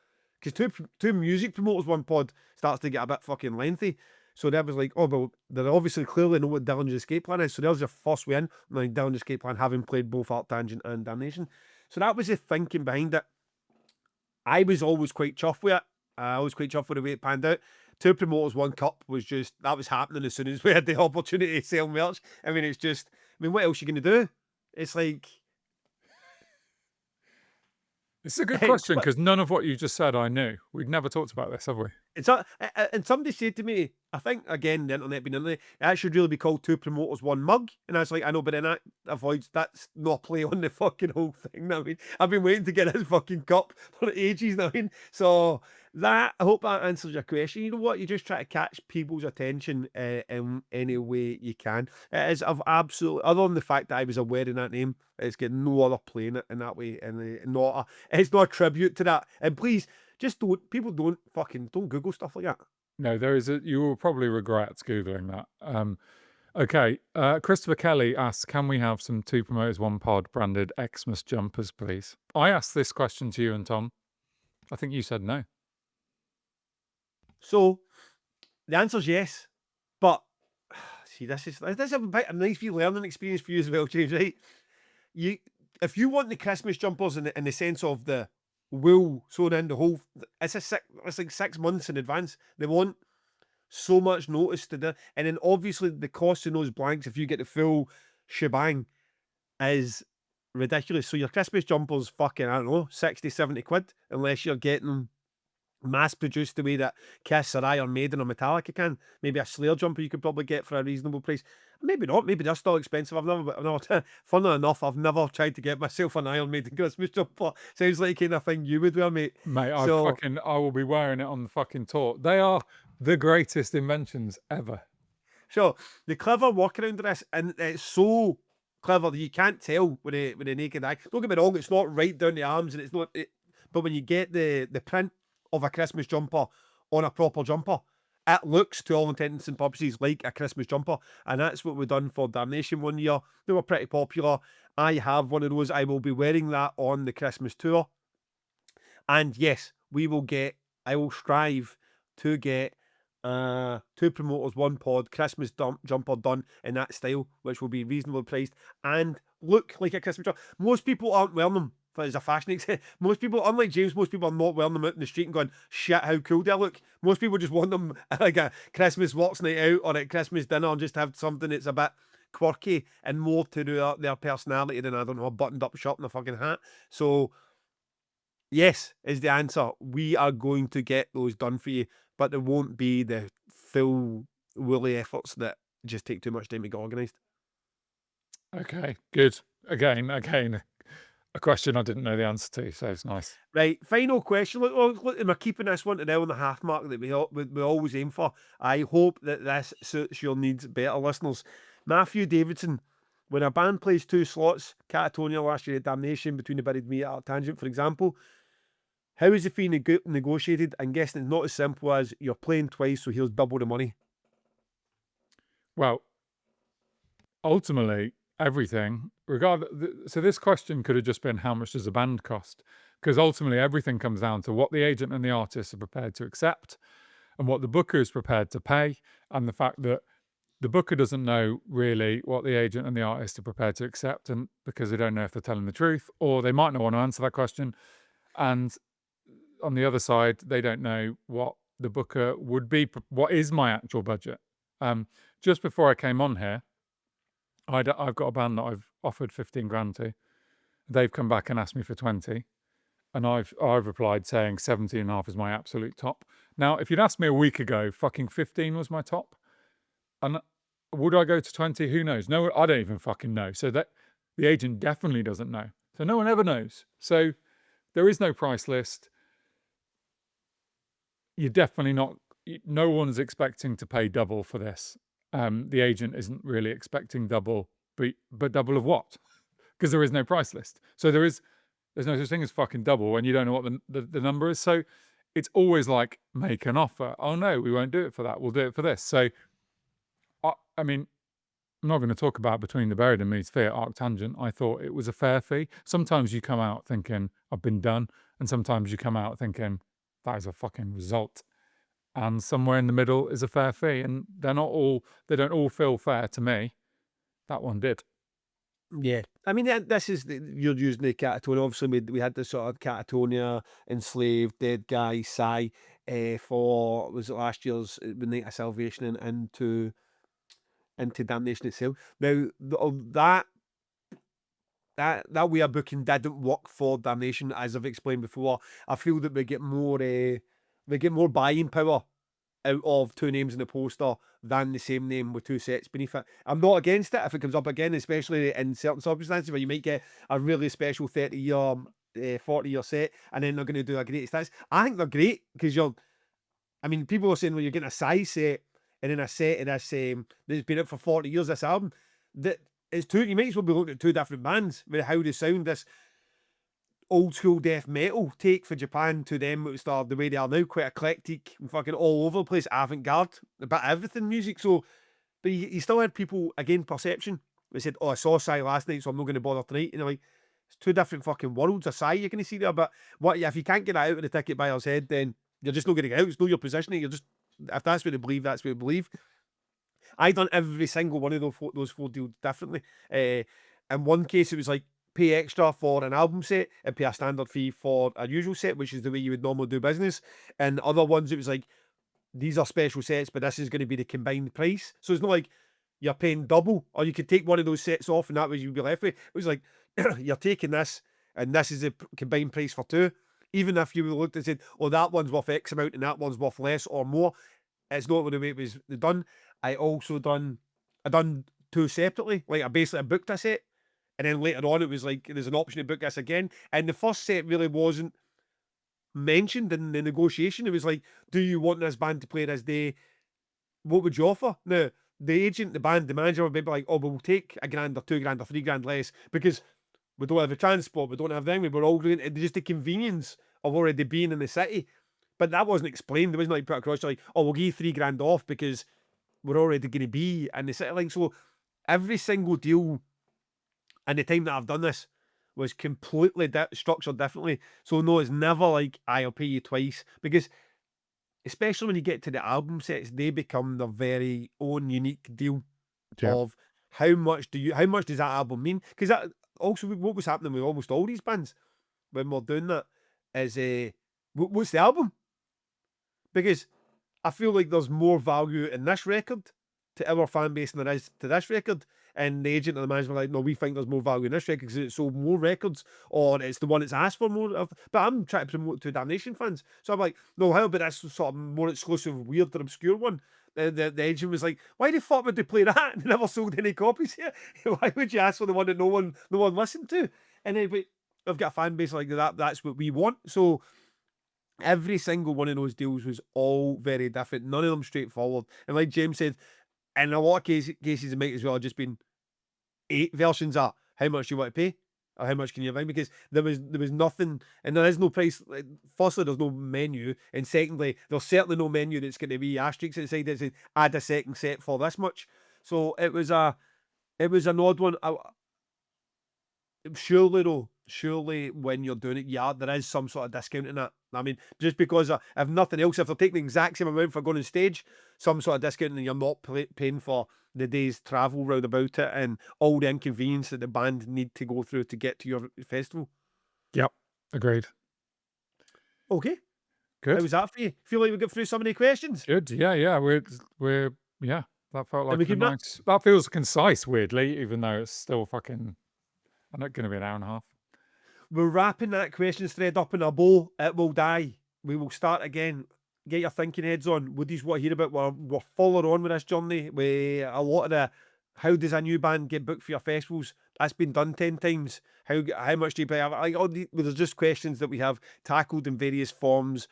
Because two music promoters, one pod starts to get a bit fucking lengthy. So that was like, oh, well, they obviously clearly know what Dillinger escape plan is. So there's your first win. Like Dillinger escape plan, having played both Art Tangent and Damnation. So that was the thinking behind it. I was always quite chuffed with it. I was quite chuffed with the way it panned out. Two promoters, one cup was just, that was happening as soon as we had the opportunity to sell merch. I mean, it's just, what else are you going to do? It's like... It's a good question, because none of what you just said I knew. We'd never talked about this, have we? And somebody said to me, I think, again, the internet being internet, it should really be called Two Promoters, One Mug. And I was like, I know, but then that avoids, that's not a play on the fucking whole thing. I mean, I've been waiting to get this fucking cup for ages now. I mean, so I hope that answers your question. You know what? You just try to catch people's attention in any way you can. It is of absolute, other than the fact that I was aware of that name, it's got no other play in it in that way. And it's not a tribute to that. And please, just don't Google stuff like that. No, you will probably regret Googling that. Okay, Christopher Kelly asks, can we have some Two Promoters, One Pod branded Xmas jumpers, please? I asked this question to you and Tom. I think you said no. So, the answer's yes. But, see, this is a bit of a nice wee learning experience for you as well, James, right? If you want the Christmas jumpers in the sense of the wool sewn in the whole, it's like 6 months in advance. They want so much notice to do, and then obviously the cost of those blanks, if you get the full shebang, is ridiculous. So your Christmas jumpers fucking, I don't know, 60, 70 quid, unless you're getting them mass produced the way that Kiss or Iron Maiden or Metallica can. Maybe a Slayer jumper you could probably get for a reasonable price. Maybe not. Maybe they're still expensive. Funnily enough, I've never tried to get myself an Iron Maiden Christmas jumper. Sounds like the kind of thing you would wear, mate. Mate, I will be wearing it on the fucking tour. They are the greatest inventions ever. So the clever workaround of this, and it's so clever that you can't tell with a naked eye. Don't get me wrong, it's not right down the arms, and it's not. But when you get the print of a Christmas jumper on a proper jumper, it looks, to all intents and purposes, like a Christmas jumper. And that's what we've done for Damnation one year. They were pretty popular. I have one of those. I will be wearing that on the Christmas tour. And yes, I will strive to get Two Promoters, One Pod Christmas jumper done in that style, which will be reasonably priced and look like a Christmas jumper. Most people aren't wearing them as a fashion. Most people, unlike James, most people are not wearing them out in the street and going, shit, how cool do I look? Most people just want them like a Christmas works night out or at Christmas dinner, and just have something that's a bit quirky and more to do their personality than, I don't know, a buttoned up shirt and a fucking hat. So yes is the answer. We are going to get those done for you, but there won't be the full woolly efforts that just take too much time to get organised. Okay, good. Again, a question I didn't know the answer to, so it's nice. Right, final question. Look, we're keeping this one to the hour and a half mark that we always aim for. I hope that this suits your needs better, listeners. Matthew Davidson, when a band plays 2 slots, Catatonia last year at Damnation, Between the Buried Me at Art Tangent, for example, how is the fee negotiated? I'm guessing it's not as simple as you're playing twice, so here's double the money. Well, ultimately, everything, so this question could have just been, how much does a band cost? Because ultimately, everything comes down to what the agent and the artist are prepared to accept and what the booker is prepared to pay, and the fact that the booker doesn't know really what the agent and the artist are prepared to accept, and because they don't know if they're telling the truth, or they might not want to answer that question. And on the other side, they don't know what the booker would be, what is my actual budget. Just before I came on here, I've got a band that I've offered 15 grand to. They've come back and asked me for 20. And I've replied saying 17.5 is my absolute top. Now, if you'd asked me a week ago, fucking 15 was my top. And would I go to 20? Who knows? No, I don't even fucking know. So that the agent definitely doesn't know. So no one ever knows. So there is no price list. You're definitely not, no one's expecting to pay double for this. The agent isn't really expecting double, but double of what? Because there is no price list. So there's no such thing as fucking double when you don't know what the number is. So it's always like, make an offer. Oh no, we won't do it for that. We'll do it for this. So, I mean, I'm not going to talk about Between the Buried and Me's Fee at Arctangent. I thought it was a fair fee. Sometimes you come out thinking, I've been done. And sometimes you come out thinking, that is a fucking result. And somewhere in the middle is a fair fee. And they don't all feel fair to me. That one did. Yeah, I mean, this is you're using the Catatonia. Obviously, we had the sort of Catatonia, Enslaved, Dead Guy, Sigh, for was it last year's the Night of Salvation and into Damnation itself. Now that way of booking didn't work for Damnation, as I've explained before. I feel that we get more buying power out of two names in the poster than the same name with two sets beneath it. I'm not against it if it comes up again, especially in certain circumstances where you might get a really special 30-year, 40-year set, and then they're going to do a greatest hits. I think they're great because people are saying, well, you're getting a size set and then a set of this that's been out for 40 years, this album. That it's two, you might as well be looking at two different bands with how they sound. This old school death metal take for Japan to them, it was the way they are now, quite eclectic and fucking all over the place, avant-garde, a bit of everything music. So, but you still had people, again, perception. They said, oh, I saw Psy last night, so I'm not going to bother tonight. And they're like, it's two different fucking worlds of Psy you're going to see there. But if you can't get that out of the ticket buyer's head, then you're just not going to get out. It's not your positioning. You're just, if that's what they believe, that's what they believe. I done every single one of those four deals differently. In one case, it was like, pay extra for an album set and pay a standard fee for a usual set, which is the way you would normally do business. And other ones, it was like, these are special sets, but this is going to be the combined price. So it's not like you're paying double, or you could take one of those sets off and that way you'd be left with. It was like, you're taking this, and this is the combined price for two. Even if you looked and said, oh, that one's worth X amount and that one's worth less or more, it's not the way it was done. I done two separately. Like, I booked a set, and then later on, it was like, there's an option to book this again. And the first set really wasn't mentioned in the negotiation. It was like, do you want this band to play this day? What would you offer? Now, the agent, the band, the manager would be like, oh, we'll take $1,000 or $2,000 or $3,000 less because we don't have the transport, we don't have them. We're all doing just the convenience of already being in the city. But that wasn't explained. It wasn't like put across like, oh, we'll give you $3,000 off because we're already going to be in the city. Like, so every single deal, and the time that I've done this, was completely structured differently. So no, it's never like, I'll pay you twice, because especially when you get to the album sets, they become their very own unique deal of how much does that album mean? Because that also, what was happening with almost all these bands when we're doing that is, what's the album? Because I feel like there's more value in this record to our fan base than there is to this record. And the agent and the management were like, no, we think there's more value in this record because it's sold more records, or it's the one that's asked for more of. But I'm trying to promote to Damnation fans. So I'm like, no, how about this sort of more exclusive, weird, or obscure one? The agent was like, why the fuck would they play that? They never sold any copies here. Why would you ask for the one that no one listened to? And then, but I've got a fan base like that. That's what we want. So every single one of those deals was all very different. None of them straightforward. And like James said, in a lot of cases, it might as well have just been 8 versions of how much you want to pay or how much can you buy, because there was nothing, and there is no price. Like, firstly, there's no menu, and secondly, there's certainly no menu that's going to be asterisks outside that says add a second set for this much. So it was It was an odd one. Surely though, surely when you're doing it, yeah, there is some sort of discount in that. I mean, just because if nothing else, if they're taking the exact same amount for going on stage, some sort of discount, and you're not paying for the day's travel round about it and all the inconvenience that the band need to go through to get to your festival. Yep, agreed. Okay, how Good, was that for you? Feel like we got through so many questions, good. Yeah. We're yeah. That felt and like we a keep that. nice. That feels concise, weirdly, even though it's still fucking. I'm not going to be an hour and a half. We're wrapping that questions thread up in a bow. It will die. We will start again. Get your thinking heads on. Woodies want to hear about. We're fuller on with this journey. We a lot of the how does a new band get booked for your festivals? That's been done 10 times. How much do you pay? Like there's just questions that we have tackled in various forms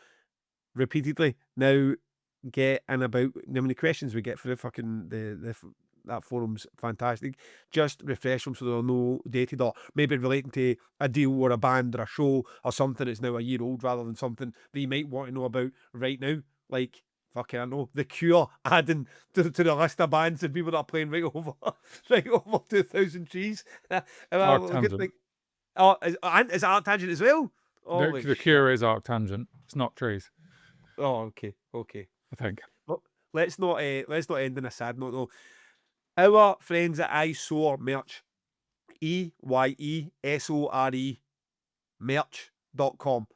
repeatedly. Now get in about how many questions we get for the fucking that forum's fantastic. Just refresh them so they're no dated, or maybe relating to a deal or a band or a show or something that's now a year old rather than something that you might want to know about right now. Like fucking I know The Cure adding to the list of bands and people that are playing right over right over 2000 trees. And I look at Arctangent. like, oh, is Arctangent as well? Holy The shit. Cure is Arctangent. It's not trees, Oh, okay, okay. I think. Well, let's not end on a sad note though. Our friends at iSore merch, EYESORE merch.com,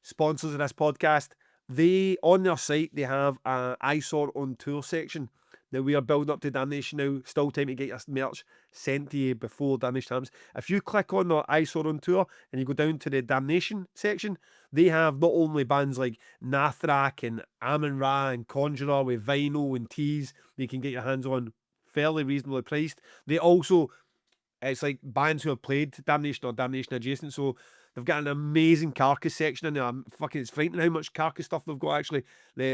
sponsors of this podcast. They on their site they have a iSore on tour section. Now we are building up to Damnation now. Still time to get your merch sent to you before Damnation happens. If you click on the iSore on tour and you go down to the Damnation section, they have not only bands like Nathrak and Amon Ra and Conjurer with vinyl and tees that you can get your hands on fairly reasonably priced. They also, it's like bands who have played Damnation or Damnation adjacent. So they've got an amazing Carcass section in there. It's frightening how much Carcass stuff they've got actually.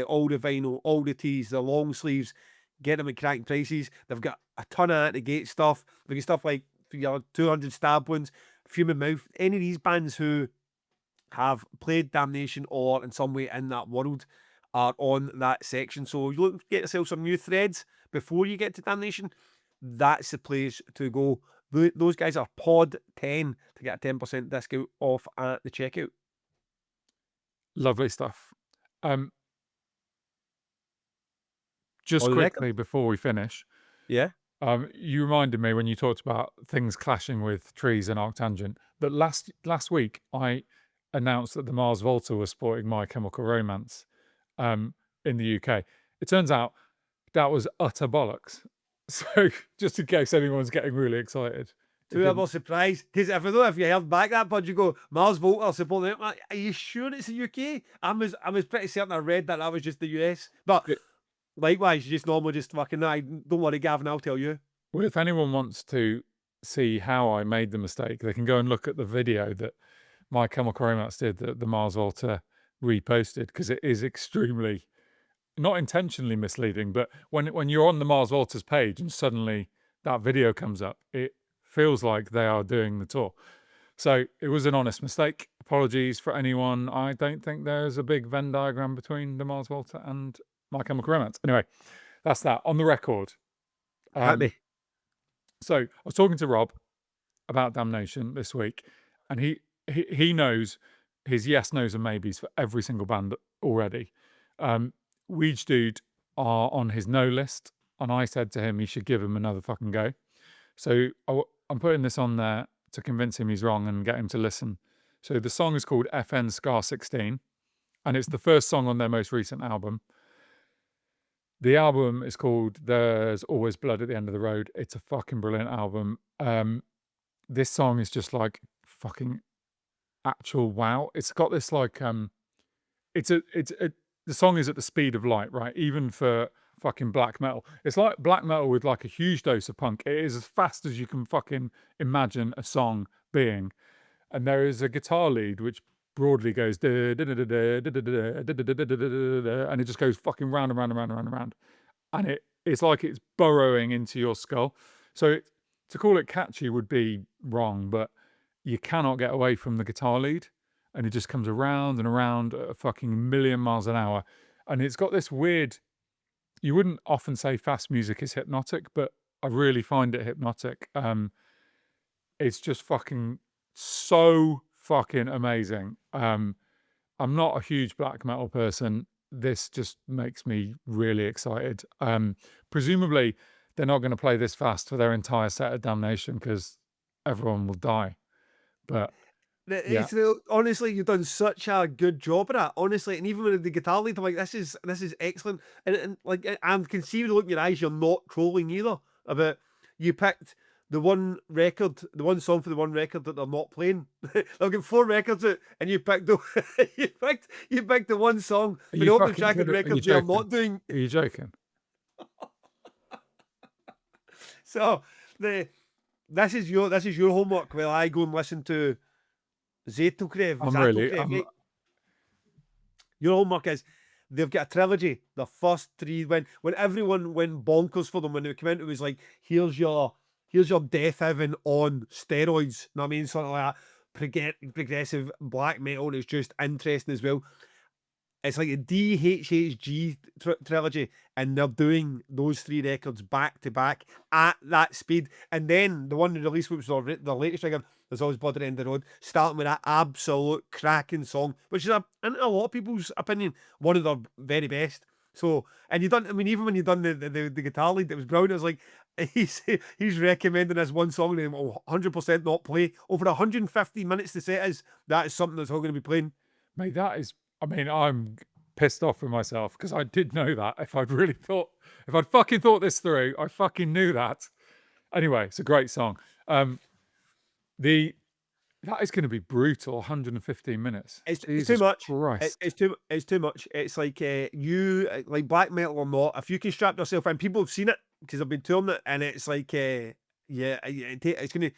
All the vinyl, all the tees, the long sleeves, get them at cracking prices. They've got a ton of Anti-Gate stuff. They've got stuff like your 200 Stab Ones, Fuming Mouth, any of these bands who have played Damnation or in some way in that world are on that section. So you look get yourself some new threads before you get to Damnation. That's the place to go. Those guys are pod 10 to get a 10% discount off at the checkout. Lovely stuff. Just On the record? quickly before we finish, Yeah. you reminded me when you talked about things clashing with trees and Arctangent that last week I announced that the Mars Volta was sporting My Chemical Romance in the UK. It turns out that was utter bollocks. So just in case anyone's getting really excited. Whoever surprised, because if I don't know if you held back that pod, you go Mars Volta supporting it. Are you sure it's the UK? I was pretty certain I read that was just the US. But likewise, you just normally just fucking don't worry, Gavin, I'll tell you. Well, if anyone wants to see how I made the mistake, they can go and look at the video that My Chemical Romance did that the Mars Volta reposted, because it is extremely, not intentionally misleading, but when you're on the Mars Volta's page and suddenly that video comes up, it feels like they are doing the tour. So it was an honest mistake. Apologies for anyone. I don't think there's a big Venn diagram between the Mars Volta and My Chemical Romance. Anyway, that's that. On the record. Happy. So I was talking to Rob about Damnation this week, and he knows his yes, nos, and maybes for every single band already. Weege Dude are on his no list, and I said to him he should give him another fucking go. So I'm putting this on there to convince him he's wrong and get him to listen. So the song is called FN Scar 16, and it's the first song on their most recent album. The album is called There's Always Blood at the End of the Road. It's a fucking brilliant album. This song is just like fucking actual wow. It's got this like the song is at the speed of light, right? Even for fucking black metal. It's like black metal with like a huge dose of punk. It is as fast as you can fucking imagine a song being. And there is a guitar lead which broadly goes and it just goes fucking round and round and round and round and round. And it's like it's burrowing into your skull. So to call it catchy would be wrong, but you cannot get away from the guitar lead. And it just comes around and around at a fucking million miles an hour. And it's got this weird, you wouldn't often say fast music is hypnotic, but I really find it hypnotic. It's just fucking so fucking amazing. I'm not a huge black metal person. This just makes me really excited. Presumably, they're not going to play this fast for their entire set of Damnation because everyone will die. But yeah, It's honestly, you've done such a good job of that. Honestly, and even with the guitar lead, I'm like, this is excellent. And like, I can see with the look in your eyes, you're not trolling either. About you picked the one record, the one song for the one record that they're not playing. They've got 4 records out, and you picked the you picked the one song are for you the opening fucking track of the kidding? Are you record they're joking? not doing. Are you joking? So this is your homework. While I go and listen to Zettelkrev. I'm really, Right? Your homework is they've got a trilogy. The first 3, when everyone went bonkers for them when they came out, it was like, here's your death heaven on steroids. Know what I mean? Something like that. Progressive black metal. And it's just interesting as well. It's like a DHHG trilogy, and they're doing those 3 records back to back at that speed. And then the one they released, which was the latest record, There's Always Blood at the End of the Road, starting with that absolute cracking song, which is, in a lot of people's opinion, one of their very best. So, and you done, I mean, even when you done the guitar lead, it was brilliant. It was like, he's recommending this one song and will 100% not play. Over 150 minutes to set is, that is something that's all going to be playing. mate, that is, I mean, I'm pissed off with myself because I did know that. If I'd fucking thought this through, I fucking knew that. Anyway, it's a great song. That is going to be brutal. 115 minutes. It's too Jesus much. Christ. It's too much. It's like, like black metal or not, if you can strap yourself in, people have seen it because I've been touring it, and it's like, it's gonna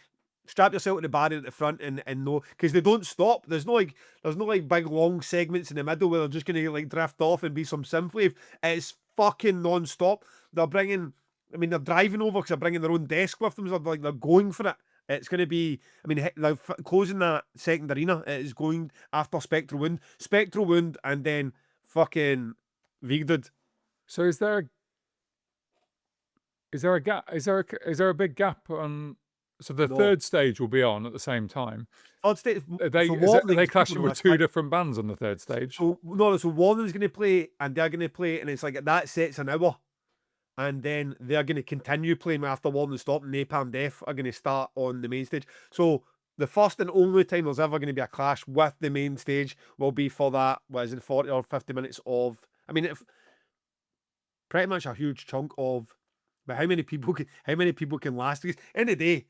strap yourself to the barrier at the front, and no, because they don't stop. There's no big long segments in the middle where they're just gonna like drift off and be some synthwave. It's fucking non-stop. They're bringing, I mean, they're driving over because they're bringing their own desk with them. So they're going for it. It's going to be, I mean, they're closing that second arena. It is going after Spectral Wound, and then fucking Vigdud. So is there a gap? Is there a big gap on? So the No. third stage will be on at the same time. Third stage. Are they clashing with 2 different bands on the third stage? So Warden's going to play, and they're going to play, and it's like that sets an hour. And then they're going to continue playing after Warden Stop, and Napalm Death are going to start on the main stage. So the first and only time there's ever going to be a clash with the main stage will be for that, 40 or 50 minutes of, I mean, pretty much a huge chunk of, but how many people can last? Because in the day,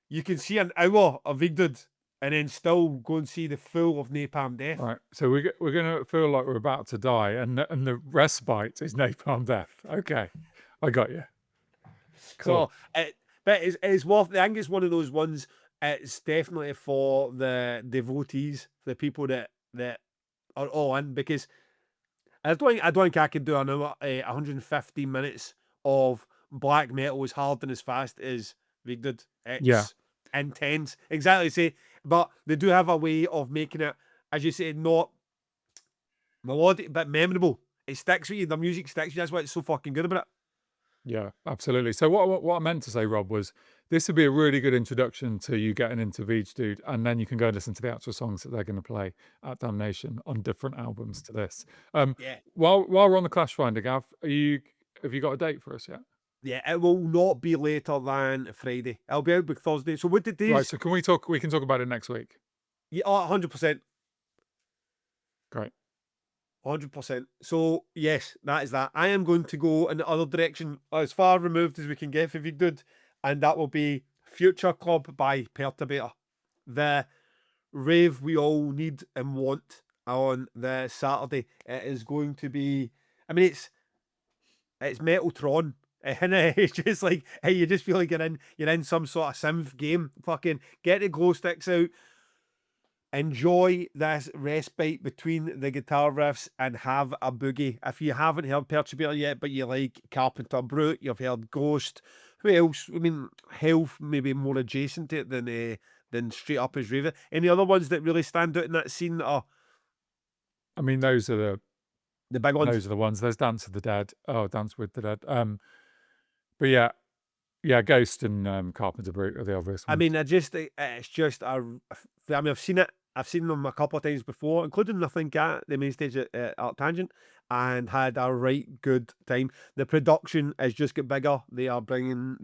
you can see an hour of Vigdud and then still go and see the full of Napalm Death. Right. So we're gonna feel like we're about to die, and the respite is Napalm Death. Okay, I got you. Cool. So, but it's worth. I think it's one of those ones. It's definitely for the devotees, the people that are all in, because I don't think I can do another 115 minutes of black metal as hard and as fast as Vigdud. It's intense. Exactly. Say, but they do have a way of making it, as you say, not melodic but memorable. It sticks with you. The music sticks with you. That's why it's so fucking good about it. Yeah, absolutely. So what I meant to say, Rob, was this would be a really good introduction to you getting into Veej Dude, and then you can go and listen to the actual songs that they're going to play at Damnation on different albums to this. Yeah. While we're on the Clash Finder, Gav, have you got a date for us yet? Yeah, it will not be later than Friday. It'll be out by Thursday. So what the days? Right. So we can talk about it next week. Yeah, 100%. Great. 100%. So yes, that is that. I am going to go in the other direction, as far removed as we can get for Vigdud, and that will be Future Club by Perturbator. The rave we all need and want on the Saturday. It is going to be, I mean, it's Metaltron. And it's just like, hey, you just feel like you're in some sort of synth game. Fucking get the glow sticks out. Enjoy this respite between the guitar riffs and have a boogie. If you haven't heard Perturbator yet, but you like Carpenter Brute, you've heard Ghost. Who else? I mean, Health maybe more adjacent to it than straight up as Raven. Any other ones that really stand out in that scene that are? I mean, those are the big ones. Those are the ones. There's Dance with the Dead. Oh, Dance with the Dead. But yeah, Yeah, Ghost and Carpenter Brute are the obvious I ones. mean, it's just I mean, I've seen it. I've seen them a couple of times before, including I think at the main stage at Art Tangent, and had a right good time. The production has just got bigger. They're bringing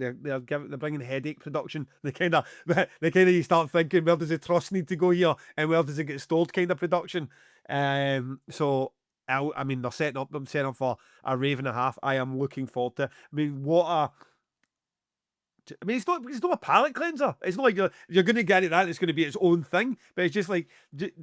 headache production. You start thinking, where does the trust need to go here, and where does it get stored? Kind of production. So I mean, they're setting up. I'm setting up for a rave and a half. I am looking forward to it. I mean, it's not a palate cleanser. It's not like you're going to get it that it's going to be its own thing, but it's just like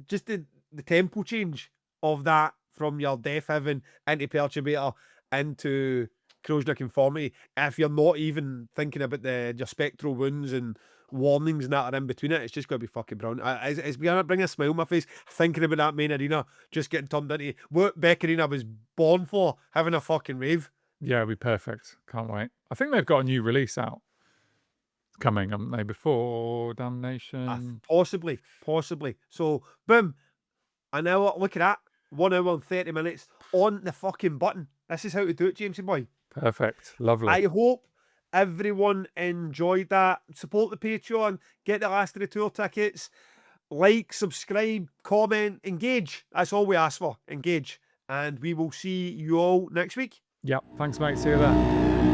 just the tempo change of that from your Death Heaven into Perturbator into Corrosion of Conformity. If you're not even thinking about your spectral wounds and warnings and that are in between it, it's just going to be fucking brilliant. It's going to bring a smile on my face thinking about that main arena just getting turned into what Beck Arena was born for, having a fucking rave. Yeah, it'll be perfect. Can't wait. I think they've got a new release out coming, haven't they? Before Damnation. Possibly. So, boom, an hour. Look at that, 1 hour and 30 minutes on the fucking button. This is how to do it, Jamesy boy. Perfect. Lovely. I hope everyone enjoyed that. Support the Patreon. Get the last of the tour tickets. Like, subscribe, comment, engage. That's all we ask for. Engage, and we will see you all next week. Yep. Thanks, mate. See you there.